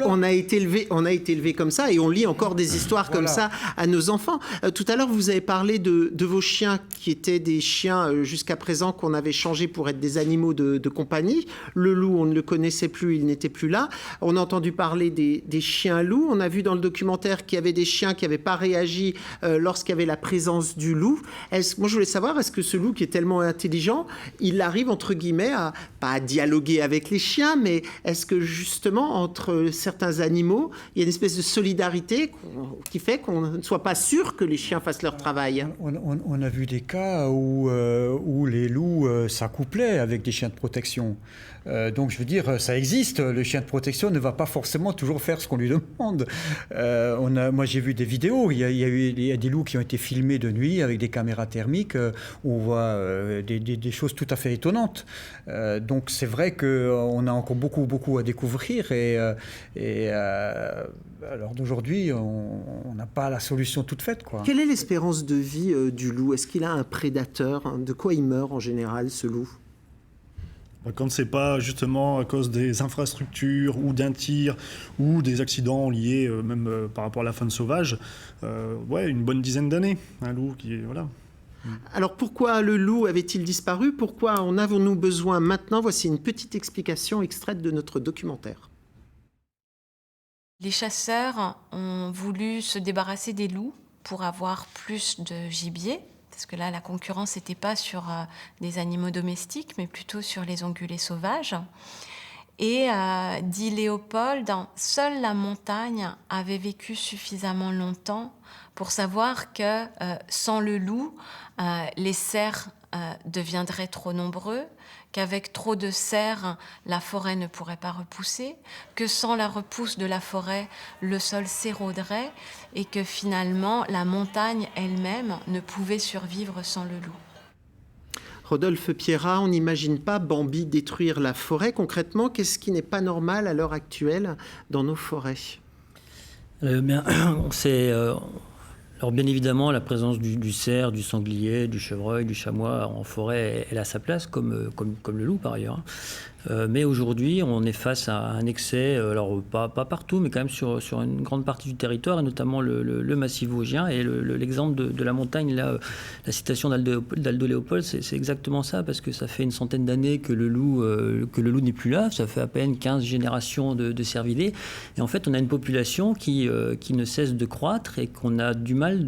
comme ça et on lit encore des histoires comme ça à nos enfants. Tout à l'heure, vous avez parlé de vos chiens qui étaient des chiens jusqu'à présent qu'on avait changés pour être des animaux de compagnie. Le loup, on ne le connaissait plus, il n'était plus là. On a entendu parler des chiens loups. On a vu dans le documentaire qu'il y avait des chiens qui n'avaient pas réagi lorsqu'il y avait la présence du loup. Moi, je voulais savoir, est-ce que ce loup qui est tellement intelligent, il arrive entre guillemets pas à dialoguer avec les chiens, mais est-ce que justement entre certains animaux, il y a une espèce de solidarité qui fait qu'on ne soit pas sûr que les chiens fassent leur travail? On a vu des cas où les loups s'accouplaient avec des chiens de protection. Donc je veux dire, ça existe. Le chien de protection ne va pas forcément toujours faire ce qu'on lui demande. Moi j'ai vu des vidéos, il y a des loups qui ont été filmés de nuit avec des caméras thermiques où on voit des choses tout à fait étonnantes. Donc c'est vrai qu'on a encore beaucoup à découvrir et alors d'aujourd'hui, on n'a pas la solution toute faite, quoi. Quelle est l'espérance de vie du loup? Est-ce qu'il a un prédateur? De quoi il meurt en général, ce loup? Quand ce n'est pas justement à cause des infrastructures ou d'un tir ou des accidents liés même par rapport à la faune sauvage, une bonne dizaine d'années, un loup qui est... Voilà. Alors pourquoi le loup avait-il disparu? Pourquoi en avons-nous besoin maintenant? Voici une petite explication extraite de notre documentaire. Les chasseurs ont voulu se débarrasser des loups pour avoir plus de gibier, parce que là, la concurrence n'était pas sur des animaux domestiques, mais plutôt sur les ongulés sauvages. Et, dit Léopold, seule la montagne avait vécu suffisamment longtemps pour savoir que sans le loup, les cerfs deviendraient trop nombreux, qu'avec trop de cerfs, la forêt ne pourrait pas repousser, que sans la repousse de la forêt, le sol s'éroderait et que finalement, la montagne elle-même ne pouvait survivre sans le loup. Rodolphe Pierrat, on n'imagine pas Bambi détruire la forêt. Concrètement, qu'est-ce qui n'est pas normal à l'heure actuelle dans nos forêts? Alors bien évidemment, la présence du cerf, du sanglier, du chevreuil, du chamois en forêt, elle a sa place, comme le loup par ailleurs. Mais aujourd'hui, on est face à un excès, alors pas partout, mais quand même sur une grande partie du territoire, et notamment le massif vosgien. Et l'exemple de la montagne, là, la citation d'Aldo Léopold, c'est exactement ça, parce que ça fait une centaine d'années que le loup n'est plus là. Ça fait à peine 15 générations de cervidés. Et en fait, on a une population qui ne cesse de croître et qu'on a du mal,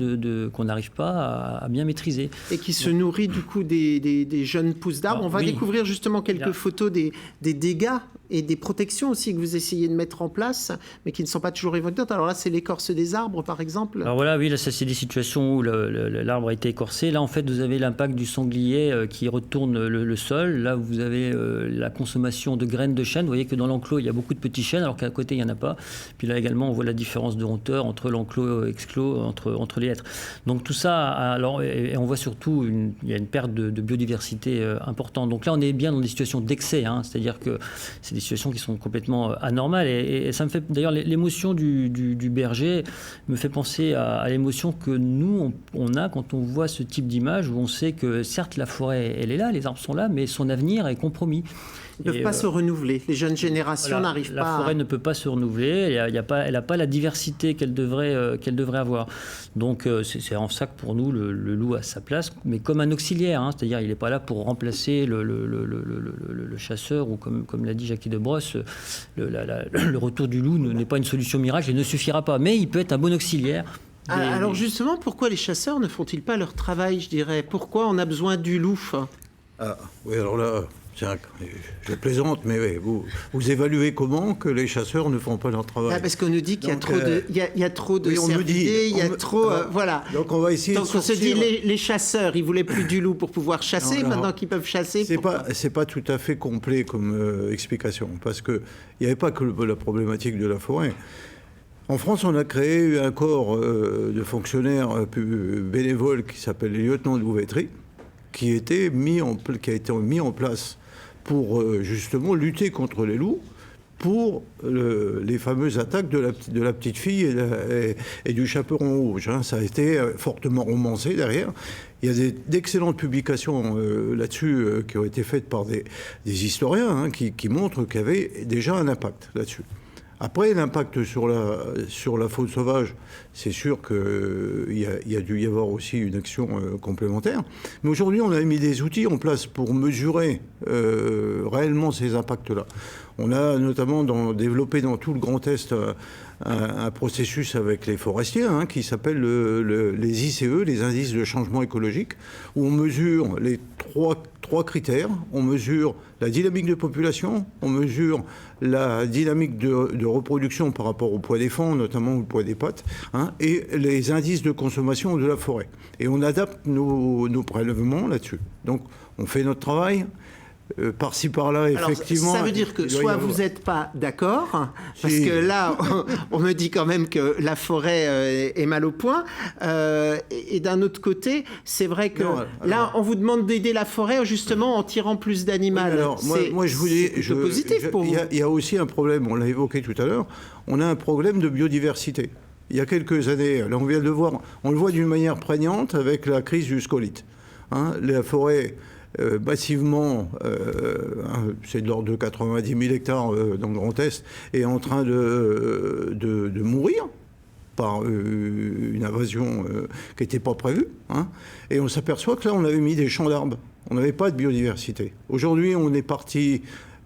qu'on n'arrive pas à bien maîtriser. Et qui se nourrit du coup des jeunes pousses d'arbres. On va découvrir justement quelques photos des dégâts et des protections aussi que vous essayez de mettre en place, mais qui ne sont pas toujours évoquantes. Alors là, c'est l'écorce des arbres, par exemple. Alors voilà, oui, là, ça, c'est des situations où l'arbre a été écorcé. Là, en fait, vous avez l'impact du sanglier qui retourne le sol. Là, vous avez la consommation de graines de chêne. Vous voyez que dans l'enclos, il y a beaucoup de petits chênes, alors qu'à côté, il n'y en a pas. Puis là, également, on voit la différence de hauteur entre l'enclos et exclos, entre les hêtres. Donc tout ça, alors, et on voit surtout, il y a une perte de biodiversité importante. Donc là, on est bien dans des situations d'excès, hein, c'est-à-dire que c'est des situations qui sont complètement anormales. Et ça me fait, d'ailleurs, l'émotion du berger me fait penser à l'émotion que nous, on a quand on voit ce type d'image où on sait que, certes, la forêt, elle est là, les arbres sont là, mais son avenir est compromis. Ils ne peuvent pas se renouveler. Les jeunes générations n'arrivent pas. La forêt ne peut pas se renouveler. Elle n'a pas la diversité qu'elle devrait avoir. Donc c'est en ça que pour nous le loup a sa place, mais comme un auxiliaire. Hein, c'est-à-dire il n'est pas là pour remplacer le chasseur ou comme l'a dit Jackie Debrosse, le retour du loup n'est pas une solution miracle. Il ne suffira pas, mais il peut être un bon auxiliaire. Alors justement, pourquoi les chasseurs ne font-ils pas leur travail, je dirais? Pourquoi on a besoin du loup? Oui, alors là, Je plaisante, mais oui, vous évaluez comment que les chasseurs ne font pas leur travail? Parce qu'on nous dit qu'il y a trop de cervidés, il y a trop... voilà. Donc on va essayer de sortir... on se dit, les chasseurs, ils voulaient plus du loup pour pouvoir chasser, maintenant qu'ils peuvent chasser... C'est pas tout à fait complet comme explication, parce qu'il n'y avait pas que la problématique de la forêt. En France, on a créé un corps de fonctionnaires bénévoles qui s'appelle les lieutenants de louveterie, qui a été mis en place pour justement lutter contre les loups, pour les fameuses attaques de la petite fille et du chaperon rouge. Hein. Ça a été fortement romancé derrière. Il y a d'excellentes publications là-dessus qui ont été faites par des historiens qui montrent qu'il y avait déjà un impact là-dessus. Après, l'impact sur la faune sauvage, c'est sûr qu'il y a dû y avoir aussi une action complémentaire. Mais aujourd'hui, on a mis des outils en place pour mesurer réellement ces impacts-là. On a notamment développé dans tout le Grand Est un processus avec les forestiers qui s'appelle les ICE, les indices de changement écologique, où on mesure les trois critères. On mesure la dynamique de population, on mesure la dynamique de reproduction par rapport au poids des flancs, notamment au poids des pattes, et les indices de consommation de la forêt. Et on adapte nos prélèvements là-dessus. Donc on fait notre travail. Par-ci, par-là, effectivement... Alors, ça veut dire que soit vous n'êtes pas d'accord, parce que là, on me dit quand même que la forêt est mal au point, et d'un autre côté, c'est vrai que là, on vous demande d'aider la forêt justement en tirant plus d'animaux. Moi, je vous dis... C'est positif pour vous. Il y a aussi un problème, on l'a évoqué tout à l'heure, on a un problème de biodiversité. Il y a quelques années, là, on vient de le voir, on le voit d'une manière prégnante avec la crise du scolyte. La forêt... massivement, c'est de l'ordre de 90 000 hectares dans le Grand Est, est en train de mourir par une invasion qui n'était pas prévue. Et on s'aperçoit que là, on avait mis des champs d'arbres. On n'avait pas de biodiversité. Aujourd'hui, on est parti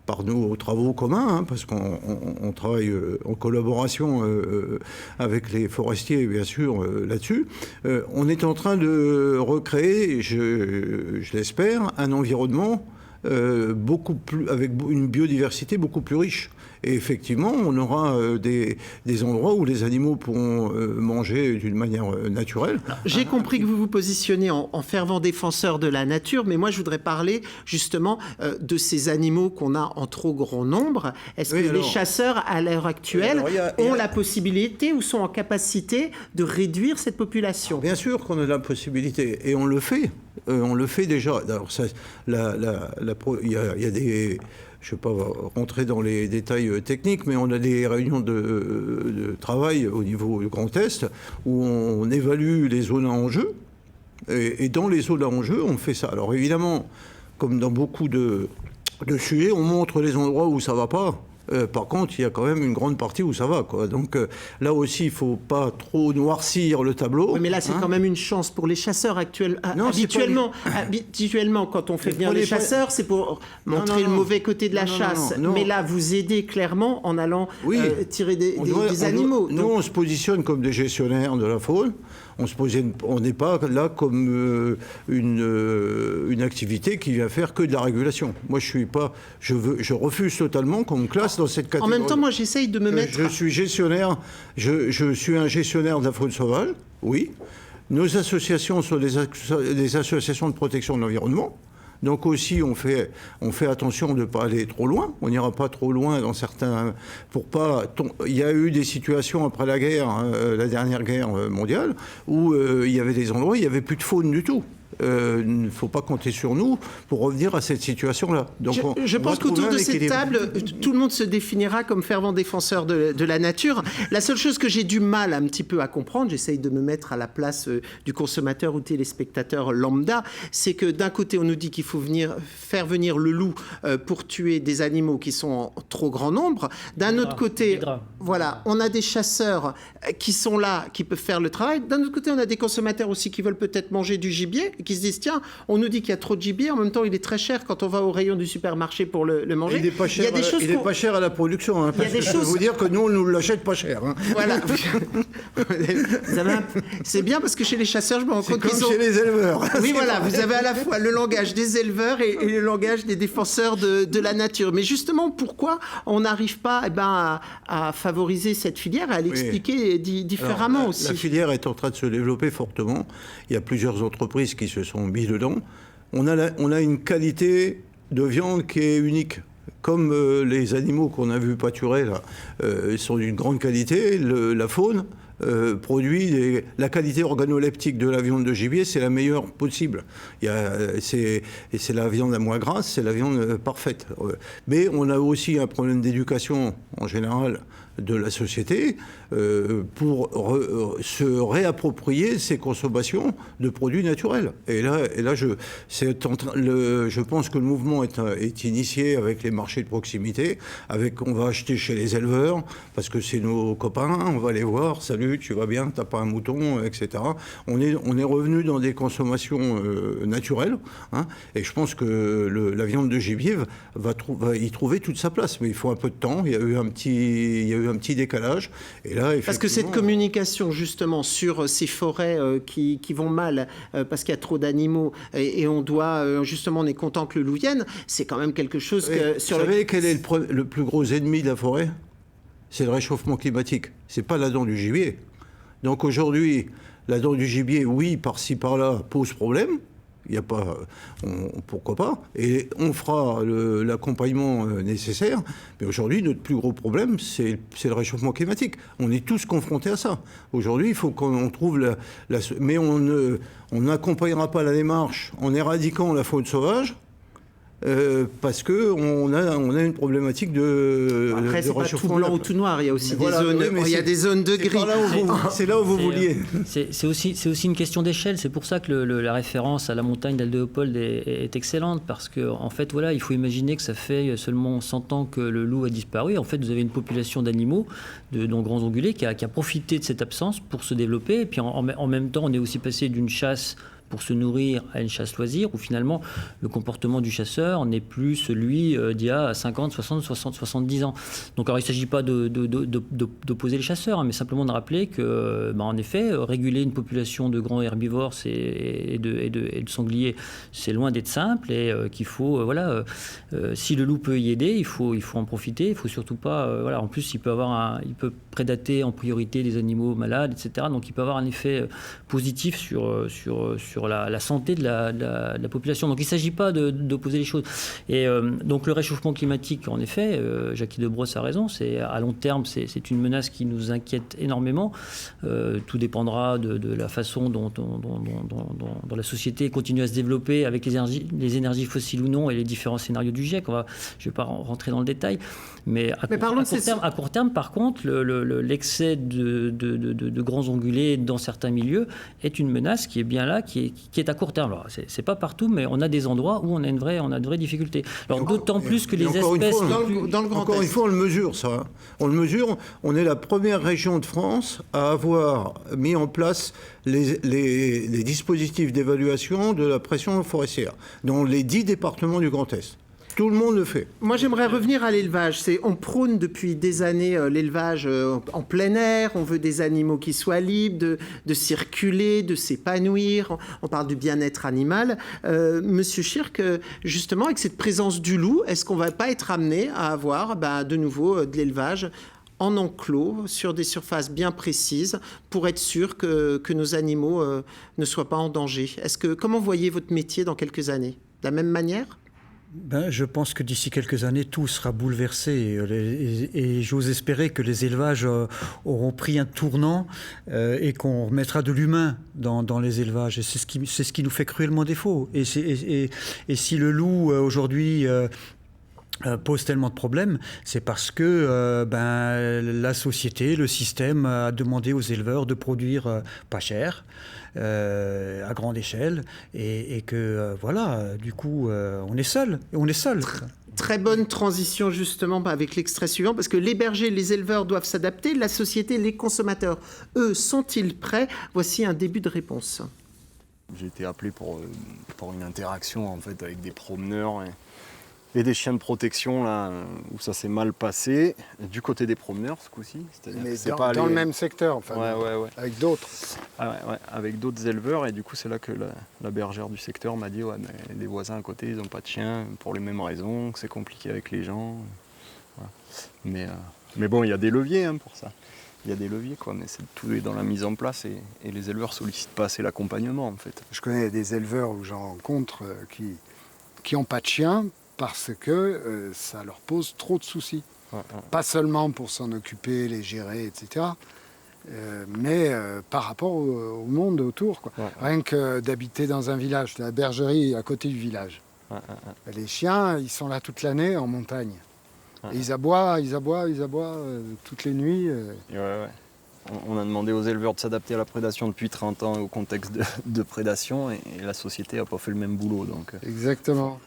par nos travaux communs, parce qu'on travaille en collaboration avec les forestiers, bien sûr, là-dessus. On est en train de recréer, je l'espère, un environnement avec une biodiversité beaucoup plus riche. Et effectivement, on aura des endroits où les animaux pourront manger d'une manière naturelle. J'ai compris que vous vous positionnez en fervent défenseur de la nature, mais moi je voudrais parler justement de ces animaux qu'on a en trop grand nombre. Est-ce que les chasseurs, à l'heure actuelle, ont la possibilité ou sont en capacité de réduire cette population? Bien sûr qu'on a la possibilité, et on le fait. On le fait déjà. Alors, il y a des... Je ne vais pas rentrer dans les détails techniques, mais on a des réunions de travail au niveau du Grand Est où on évalue les zones à enjeu. Et dans les zones à enjeu, on fait ça. Alors évidemment, comme dans beaucoup de sujets, on montre les endroits où ça ne va pas. Par contre, il y a quand même une grande partie où ça va, quoi. Donc là aussi, il ne faut pas trop noircir le tableau. Oui, mais là, c'est quand même une chance pour les chasseurs actuels. Non, habituellement, quand on fait venir les chasseurs, c'est pour montrer le mauvais côté de la chasse. Mais là, vous aidez clairement en allant tirer des animaux. Nous, on se positionne comme des gestionnaires de la faune. On n'est pas là comme une activité qui vient faire que de la régulation. Moi, je refuse totalement qu'on me classe dans cette catégorie. En même temps, moi, j'essaye de me mettre... Je suis gestionnaire, je suis un gestionnaire de la faune sauvage, oui. Nos associations sont des associations de protection de l'environnement. Donc aussi, on fait attention de ne pas aller trop loin. On n'ira pas trop loin dans certains... Il y a eu des situations après la guerre, la dernière guerre mondiale, où il y avait des endroits où il n'y avait plus de faune du tout. Il ne faut pas compter sur nous pour revenir à cette situation-là. Donc je pense qu'autour de cette table, tout le monde se définira comme fervent défenseur de la nature. La seule chose que j'ai du mal un petit peu à comprendre, j'essaye de me mettre à la place du consommateur ou téléspectateur lambda, c'est que d'un côté, on nous dit qu'il faut faire venir le loup pour tuer des animaux qui sont en trop grand nombre. D'un autre côté, voilà, on a des chasseurs qui sont là, qui peuvent faire le travail. D'un autre côté, on a des consommateurs aussi qui veulent peut-être manger du gibier, qui se disent, tiens, on nous dit qu'il y a trop de gibier, en même temps il est très cher quand on va au rayon du supermarché pour le manger. Il n'est pas cher, pas cher à la production, hein, parce que je peux vous dire que nous, on nous l'achète pas cher. Hein. Voilà. C'est bien parce que chez les chasseurs, je me rends compte qu'ils sont... chez les éleveurs. Oui, voilà, vous avez à la fois le langage des éleveurs et le langage des défenseurs de la nature. Mais justement, pourquoi on n'arrive pas à favoriser cette filière, à l'expliquer différemment? Alors, aussi. La filière est en train de se développer fortement. Il y a plusieurs entreprises qui se sont mises dedans. On a une qualité de viande qui est unique. Comme les animaux qu'on a vus pâturer, là, sont d'une grande qualité, la faune produit la qualité organoleptique de la viande de gibier, c'est la meilleure possible. C'est la viande la moins grasse, c'est la viande parfaite. Mais on a aussi un problème d'éducation en général de la société pour se réapproprier ces consommations de produits naturels. Et là je pense que le mouvement est initié avec les marchés de proximité, on va acheter chez les éleveurs, parce que c'est nos copains, on va les voir, salut, tu vas bien, t'as pas un mouton, etc. On est revenu dans des consommations naturelles, hein, et je pense que la viande de gibier va y trouver toute sa place. Mais il faut un peu de temps, il y a eu un petit décalage. Et là, parce que cette communication justement sur ces forêts qui vont mal parce qu'il y a trop d'animaux et on doit justement, on est content que le loup vienne, c'est quand même quelque chose que... Vous savez quel est le plus gros ennemi de la forêt? C'est le réchauffement climatique. C'est pas la dent du gibier. Donc aujourd'hui, la dent du gibier, oui, par-ci par-là, pose problème. Il n'y a pas, pourquoi pas, et on fera l'accompagnement nécessaire. Mais aujourd'hui, notre plus gros problème, c'est le réchauffement climatique. On est tous confrontés à ça. Aujourd'hui, il faut qu'on trouve mais on n'accompagnera pas la démarche en éradiquant la faune sauvage. Parce qu'on a une problématique de Après, c'est pas tout blanc ou tout noir, il y a aussi des zones de gris. C'est là où vous vouliez. C'est aussi une question d'échelle. C'est pour ça que la référence à la montagne d'Aldéopold est excellente, parce qu'en fait, voilà, il faut imaginer que ça fait seulement 100 ans que le loup a disparu. En fait, vous avez une population d'animaux, dont grands ongulés, qui a profité de cette absence pour se développer. Et puis en même temps, on est aussi passé d'une chasse pour se nourrir à une chasse loisir, où finalement le comportement du chasseur n'est plus celui d'il y a 50, 60, 60, 70 ans. Donc alors il ne s'agit pas d'opposer les chasseurs, mais simplement de rappeler que, en effet, réguler une population de grands herbivores et de sangliers, c'est loin d'être simple, et qu'il faut, si le loup peut y aider, il faut en profiter. Il ne faut surtout pas, en plus il peut prédater en priorité des animaux malades, etc. Donc il peut avoir un effet positif sur la santé de la population. Donc il ne s'agit pas d'opposer les choses. Et donc le réchauffement climatique, en effet, Jackie Debrosse a raison, à long terme, c'est une menace qui nous inquiète énormément. Tout dépendra de la façon dont la société continue à se développer avec les énergies fossiles ou non, et les différents scénarios du GIEC. Je ne vais pas rentrer dans le détail. Mais à court terme, par contre, l'excès de grands ongulés dans certains milieux est une menace qui est bien là, qui est à court terme. Alors, c'est pas partout, mais on a des endroits où on a de vraies difficultés. Alors, d'autant plus que les espèces... Encore une fois, on le mesure, ça. Hein. On le mesure. On est la première région de France à avoir mis en place les dispositifs d'évaluation de la pression forestière dans les 10 départements du Grand Est. Tout le monde le fait. Moi, j'aimerais revenir à l'élevage. On prône depuis des années l'élevage en plein air. On veut des animaux qui soient libres, de circuler, de s'épanouir. On parle du bien-être animal. Monsieur Schirk, justement, avec cette présence du loup, est-ce qu'on ne va pas être amené à avoir de nouveau de l'élevage en enclos, sur des surfaces bien précises, pour être sûr que nos animaux ne soient pas en danger? Comment voyez votre métier dans quelques années? De la même manière? Je pense que d'ici quelques années, tout sera bouleversé et j'ose espérer que les élevages auront pris un tournant et qu'on remettra de l'humain dans les élevages. Et c'est ce qui nous fait cruellement défaut. Et si le loup, aujourd'hui... pose tellement de problèmes, c'est parce que la société, le système a demandé aux éleveurs de produire pas cher, à grande échelle, et que du coup, on est seul. Très bonne transition justement avec l'extrait suivant, parce que les bergers, les éleveurs doivent s'adapter, la société, les consommateurs, eux, sont-ils prêts? Voici un début de réponse. J'ai été appelé pour une interaction en fait avec des promeneurs et des chiens de protection là où ça s'est mal passé du côté des promeneurs ce coup-ci. Mais dans le même secteur, enfin, ouais. avec d'autres. Ah ouais, avec d'autres éleveurs et du coup c'est là que la bergère du secteur m'a dit ouais mais les voisins à côté ils n'ont pas de chiens pour les mêmes raisons, que c'est compliqué avec les gens. Voilà. Mais bon il y a des leviers pour ça. Il y a des leviers, quoi, mais tout est dans la mise en place et les éleveurs sollicitent pas assez l'accompagnement, en fait. Je connais des éleveurs où j'en rencontre qui n'ont pas de chiens parce que ça leur pose trop de soucis. Pas seulement pour s'en occuper, les gérer, etc., mais par rapport au monde autour, quoi. Rien que d'habiter dans un village, la bergerie à côté du village. Les chiens, ils sont là toute l'année en montagne. Et ils aboient toutes les nuits. Ouais. On a demandé aux éleveurs de s'adapter à la prédation depuis 30 ans au contexte de prédation et la société n'a pas fait le même boulot. Donc. Exactement.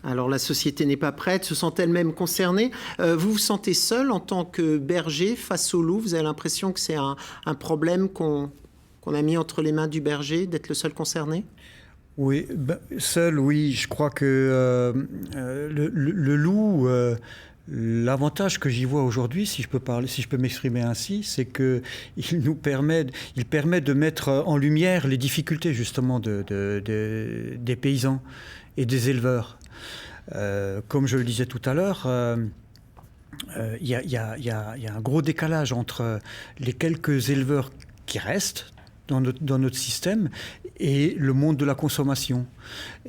Alors la société n'est pas prête, se sent elle-même concernée. Vous vous sentez seul en tant que berger face au loup? Vous avez l'impression que c'est un problème qu'on a mis entre les mains du berger, d'être le seul concerné? Oui, seul, oui. Je crois que le loup, l'avantage que j'y vois aujourd'hui, si je peux m'exprimer ainsi, c'est que il permet de mettre en lumière les difficultés justement des paysans et des éleveurs. Comme je le disais tout à l'heure, il y a un gros décalage entre les quelques éleveurs qui restent dans notre système et le monde de la consommation.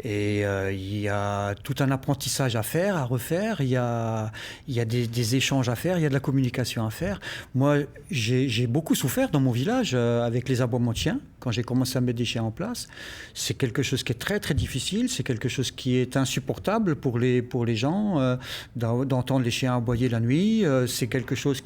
Et il y a tout un apprentissage à faire, à refaire, il y a des échanges à faire, il y a de la communication à faire. Moi, j'ai beaucoup souffert dans mon village avec les aboiements de chiens, quand j'ai commencé à mettre des chiens en place. C'est quelque chose qui est très très difficile, c'est quelque chose qui est insupportable pour les gens, d'entendre les chiens aboyer la nuit. C'est quelque chose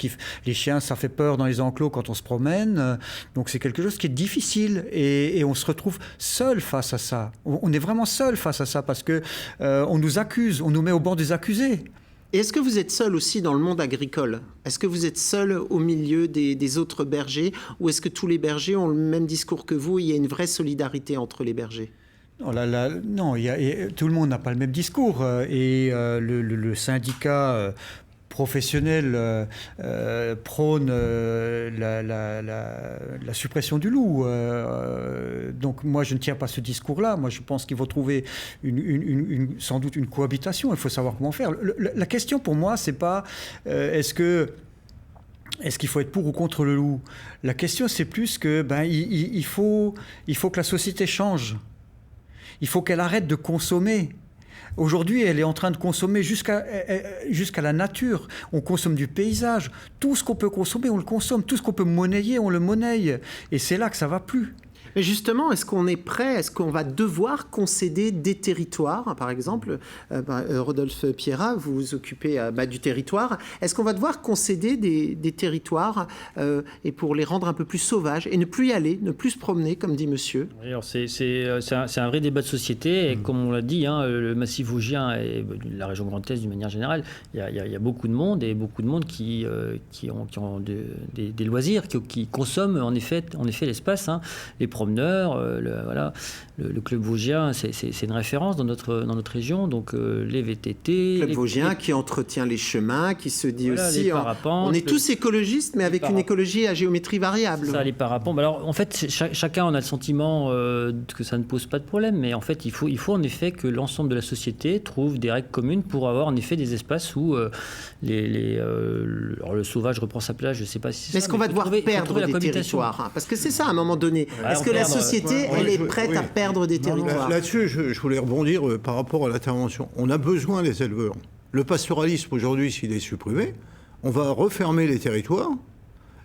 les chiens, ça fait peur dans les enclos quand on se promène. Donc c'est quelque chose qui est difficile et on se retrouve seul face à ça. On est vraiment seul face à ça parce que on nous accuse, on nous met au banc des accusés. Et est-ce que vous êtes seul aussi dans le monde agricole? Est-ce que vous êtes seul au milieu des autres bergers? Ou est-ce que tous les bergers ont le même discours que vous? Il y a une vraie solidarité entre les bergers? Non, tout le monde n'a pas le même discours. Et le syndicat professionnel prône la suppression du loup. Donc moi, je ne tiens pas ce discours-là. Moi, je pense qu'il faut trouver sans doute une cohabitation. Il faut savoir comment faire. La question pour moi, c'est pas est-ce qu'il faut être pour ou contre le loup? La question, c'est plus que il faut que la société change. Il faut qu'elle arrête de consommer. Aujourd'hui, elle est en train de consommer jusqu'à la nature. On consomme du paysage. Tout ce qu'on peut consommer, on le consomme. Tout ce qu'on peut monnayer, on le monnaie. Et c'est là que ça ne va plus. Mais justement, est-ce qu'on est prêt? Est-ce qu'on va devoir concéder des territoires? Par exemple, Rodolphe Pierrat, vous vous occupez du territoire. Est-ce qu'on va devoir concéder des territoires et pour les rendre un peu plus sauvages et ne plus y aller, ne plus se promener, comme dit monsieur? Alors c'est un vrai débat de société. Et comme on l'a dit, le massif vosgien et la région Grand Est d'une manière générale, il y a beaucoup de monde et beaucoup de monde qui ont des loisirs, qui consomment en effet l'espace. Les promeneurs, le club vosgien, c'est une référence dans notre région, donc les VTT. Le club vosgien qui entretient les chemins, qui se dit aussi, parapentes, on est tous écologistes, mais avec une écologie à géométrie variable. Ça, les parapentes. Alors en fait, chacun en a le sentiment que ça ne pose pas de problème, mais en fait, il faut en effet que l'ensemble de la société trouve des règles communes pour avoir en effet des espaces où alors le sauvage reprend sa place, je ne sais pas si c'est ça. Mais est-ce qu'on va devoir perdre des territoires? Parce que c'est ça, à un moment donné. Est-ce que la société, elle est prête à perdre des territoires? Là-dessus, je voulais rebondir par rapport à l'intervention. On a besoin des éleveurs. Le pastoralisme, aujourd'hui, s'il est supprimé, on va refermer les territoires.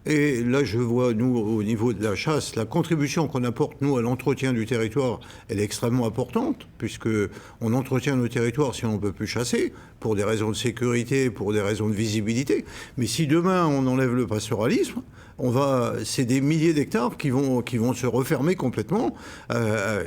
Et là, je vois, nous, au niveau de la chasse, la contribution qu'on apporte, nous, à l'entretien du territoire, elle est extrêmement importante, puisqu'on entretient nos territoires si on ne peut plus chasser, pour des raisons de sécurité, pour des raisons de visibilité. Mais si demain, on enlève le pastoralisme, c'est des milliers d'hectares qui vont se refermer complètement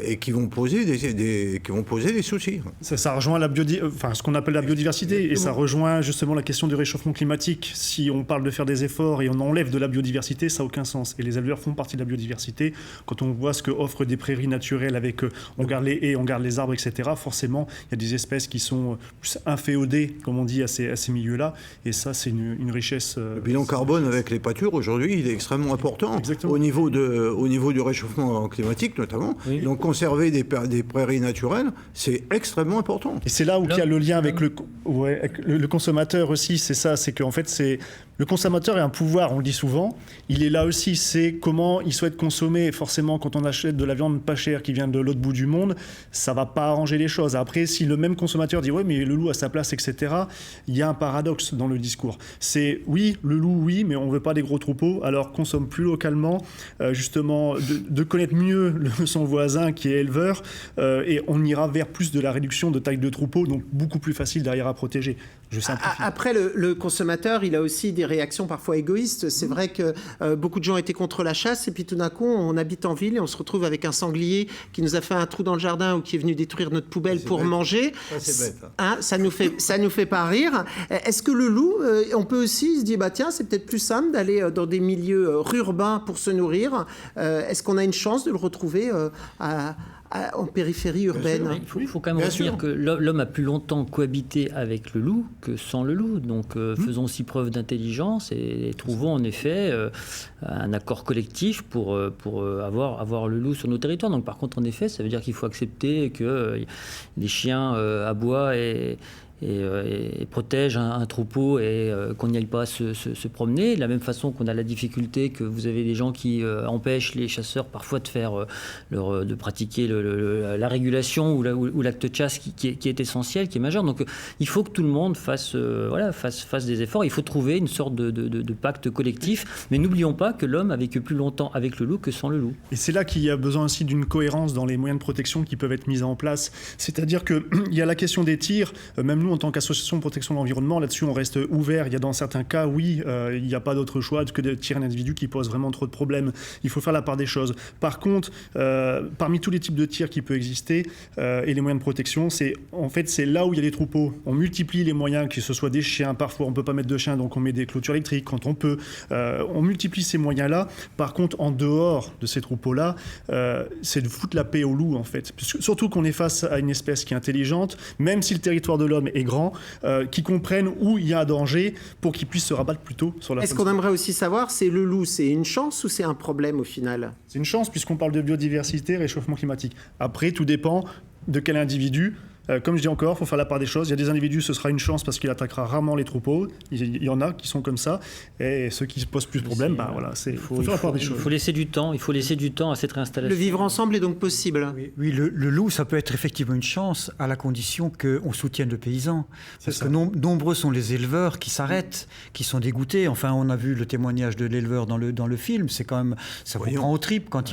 et qui vont poser des soucis. Ça rejoint ce qu'on appelle la biodiversité et ça rejoint justement la question du réchauffement climatique. Si on parle de faire des efforts et on enlève de la biodiversité, ça n'a aucun sens. Et les éleveurs font partie de la biodiversité. Quand on voit ce que offrent des prairies naturelles avec, on garde les haies, on garde les arbres, etc., forcément, il y a des espèces qui sont plus inféodées, comme on dit, à ces milieux-là. Et ça, c'est une richesse. Le bilan carbone avec les pâtures, aujourd'hui, il est extrêmement important. Exactement. Au niveau du réchauffement climatique, notamment. Oui. Donc, conserver des prairies naturelles, c'est extrêmement important. Et c'est là où il y a le lien avec le consommateur aussi, c'est ça, c'est qu'en fait, le consommateur a un pouvoir, on le dit souvent, il est là aussi, c'est comment il souhaite consommer. Forcément, quand on achète de la viande pas chère qui vient de l'autre bout du monde, ça va pas arranger les choses. Après, si le même consommateur dit « ouais, mais le loup a sa place, etc. », il y a un paradoxe dans le discours. C'est oui, le loup, oui, mais on veut pas des gros troupeaux, alors consomme plus localement, justement, de connaître mieux son voisin qui est éleveur, et on ira vers plus de la réduction de taille de troupeau, donc beaucoup plus facile derrière à protéger. Je simplifie. Après, le consommateur, il a aussi des réactions parfois égoïstes. C'est vrai que beaucoup de gens étaient contre la chasse et puis tout d'un coup, on habite en ville et on se retrouve avec un sanglier qui nous a fait un trou dans le jardin ou qui est venu détruire notre poubelle pour bête. Manger. Ça, c'est bête. Hein, ça nous fait pas rire. Est-ce que le loup, on peut aussi se dire, bah tiens, c'est peut-être plus simple d'aller dans des milieux urbains pour se nourrir. Est-ce qu'on a une chance de le retrouver en périphérie urbaine? Il faut quand même retenir que l'homme a plus longtemps cohabité avec le loup que sans le loup. Donc faisons aussi preuve d'intelligence et trouvons en effet un accord collectif pour avoir le loup sur nos territoires. Donc par contre, en effet, ça veut dire qu'il faut accepter que les chiens aboient et protège un troupeau et qu'on n'y aille pas se promener. De la même façon qu'on a la difficulté que vous avez des gens qui empêchent les chasseurs parfois de faire de pratiquer la régulation ou l'acte de chasse qui est essentiel, qui est majeur. Donc il faut que tout le monde fasse des efforts. Il faut trouver une sorte de pacte collectif. Mais n'oublions pas que l'homme a vécu plus longtemps avec le loup que sans le loup. Et c'est là qu'il y a besoin aussi d'une cohérence dans les moyens de protection qui peuvent être mis en place. C'est-à-dire qu'il y a la question des tirs. Même nous, en tant qu'association de protection de l'environnement, là-dessus, on reste ouvert. Il y a dans certains cas, oui, il n'y a pas d'autre choix que de tirer un individu qui pose vraiment trop de problèmes. Il faut faire la part des choses. Par contre, parmi tous les types de tirs qui peuvent exister et les moyens de protection, c'est là où il y a des troupeaux. On multiplie les moyens, que ce soit des chiens. Parfois, on ne peut pas mettre de chiens, donc on met des clôtures électriques quand on peut. On multiplie ces moyens-là. Par contre, en dehors de ces troupeaux-là, c'est de foutre la paix aux loups, en fait. Surtout qu'on est face à une espèce qui est intelligente, même si le territoire de l'homme est grand, qui comprennent où il y a un danger pour qu'ils puissent se rabattre plus tôt sur la. Est-ce qu'on aimerait aussi savoir, c'est le loup, c'est une chance ou c'est un problème au final? C'est une chance puisqu'on parle de biodiversité, réchauffement climatique. Après, tout dépend de quel individu. Comme je dis encore, il faut faire la part des choses. Il y a des individus, ce sera une chance parce qu'il attaquera rarement les troupeaux. Il y en a qui sont comme ça. Et ceux qui se posent plus de problèmes, il faut faire la part des choses. Il faut laisser du temps. Il faut laisser du temps à cette réinstallation. Le vivre ensemble est donc possible. Oui, le loup, ça peut être effectivement une chance à la condition qu'on soutienne le paysan. Parce que nombreux sont les éleveurs qui s'arrêtent, qui sont dégoûtés. Enfin, on a vu le témoignage de l'éleveur dans le film. C'est quand même, ça vous prend aux tripes quand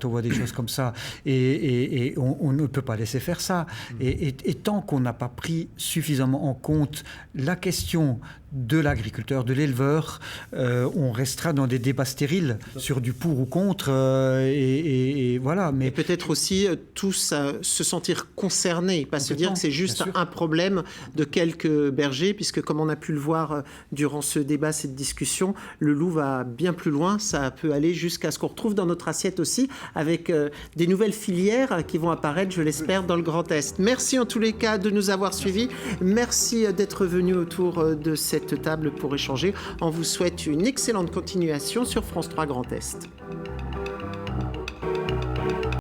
on voit des choses comme ça. Et on ne peut pas laisser faire ça. Et tant qu'on n'a pas pris suffisamment en compte la question de l'agriculteur, de l'éleveur, on restera dans des débats stériles sur du pour ou contre, et voilà. Mais peut-être aussi tous se sentir concernés, pas se dire que c'est juste un problème de quelques bergers, puisque comme on a pu le voir durant ce débat, cette discussion, le loup va bien plus loin. Ça peut aller jusqu'à ce qu'on retrouve dans notre assiette aussi, avec des nouvelles filières qui vont apparaître, je l'espère, dans le Grand Est. Merci en tous les cas de nous avoir suivis. Merci d'être venus autour de cette table pour échanger. On vous souhaite une excellente continuation sur France 3 Grand Est.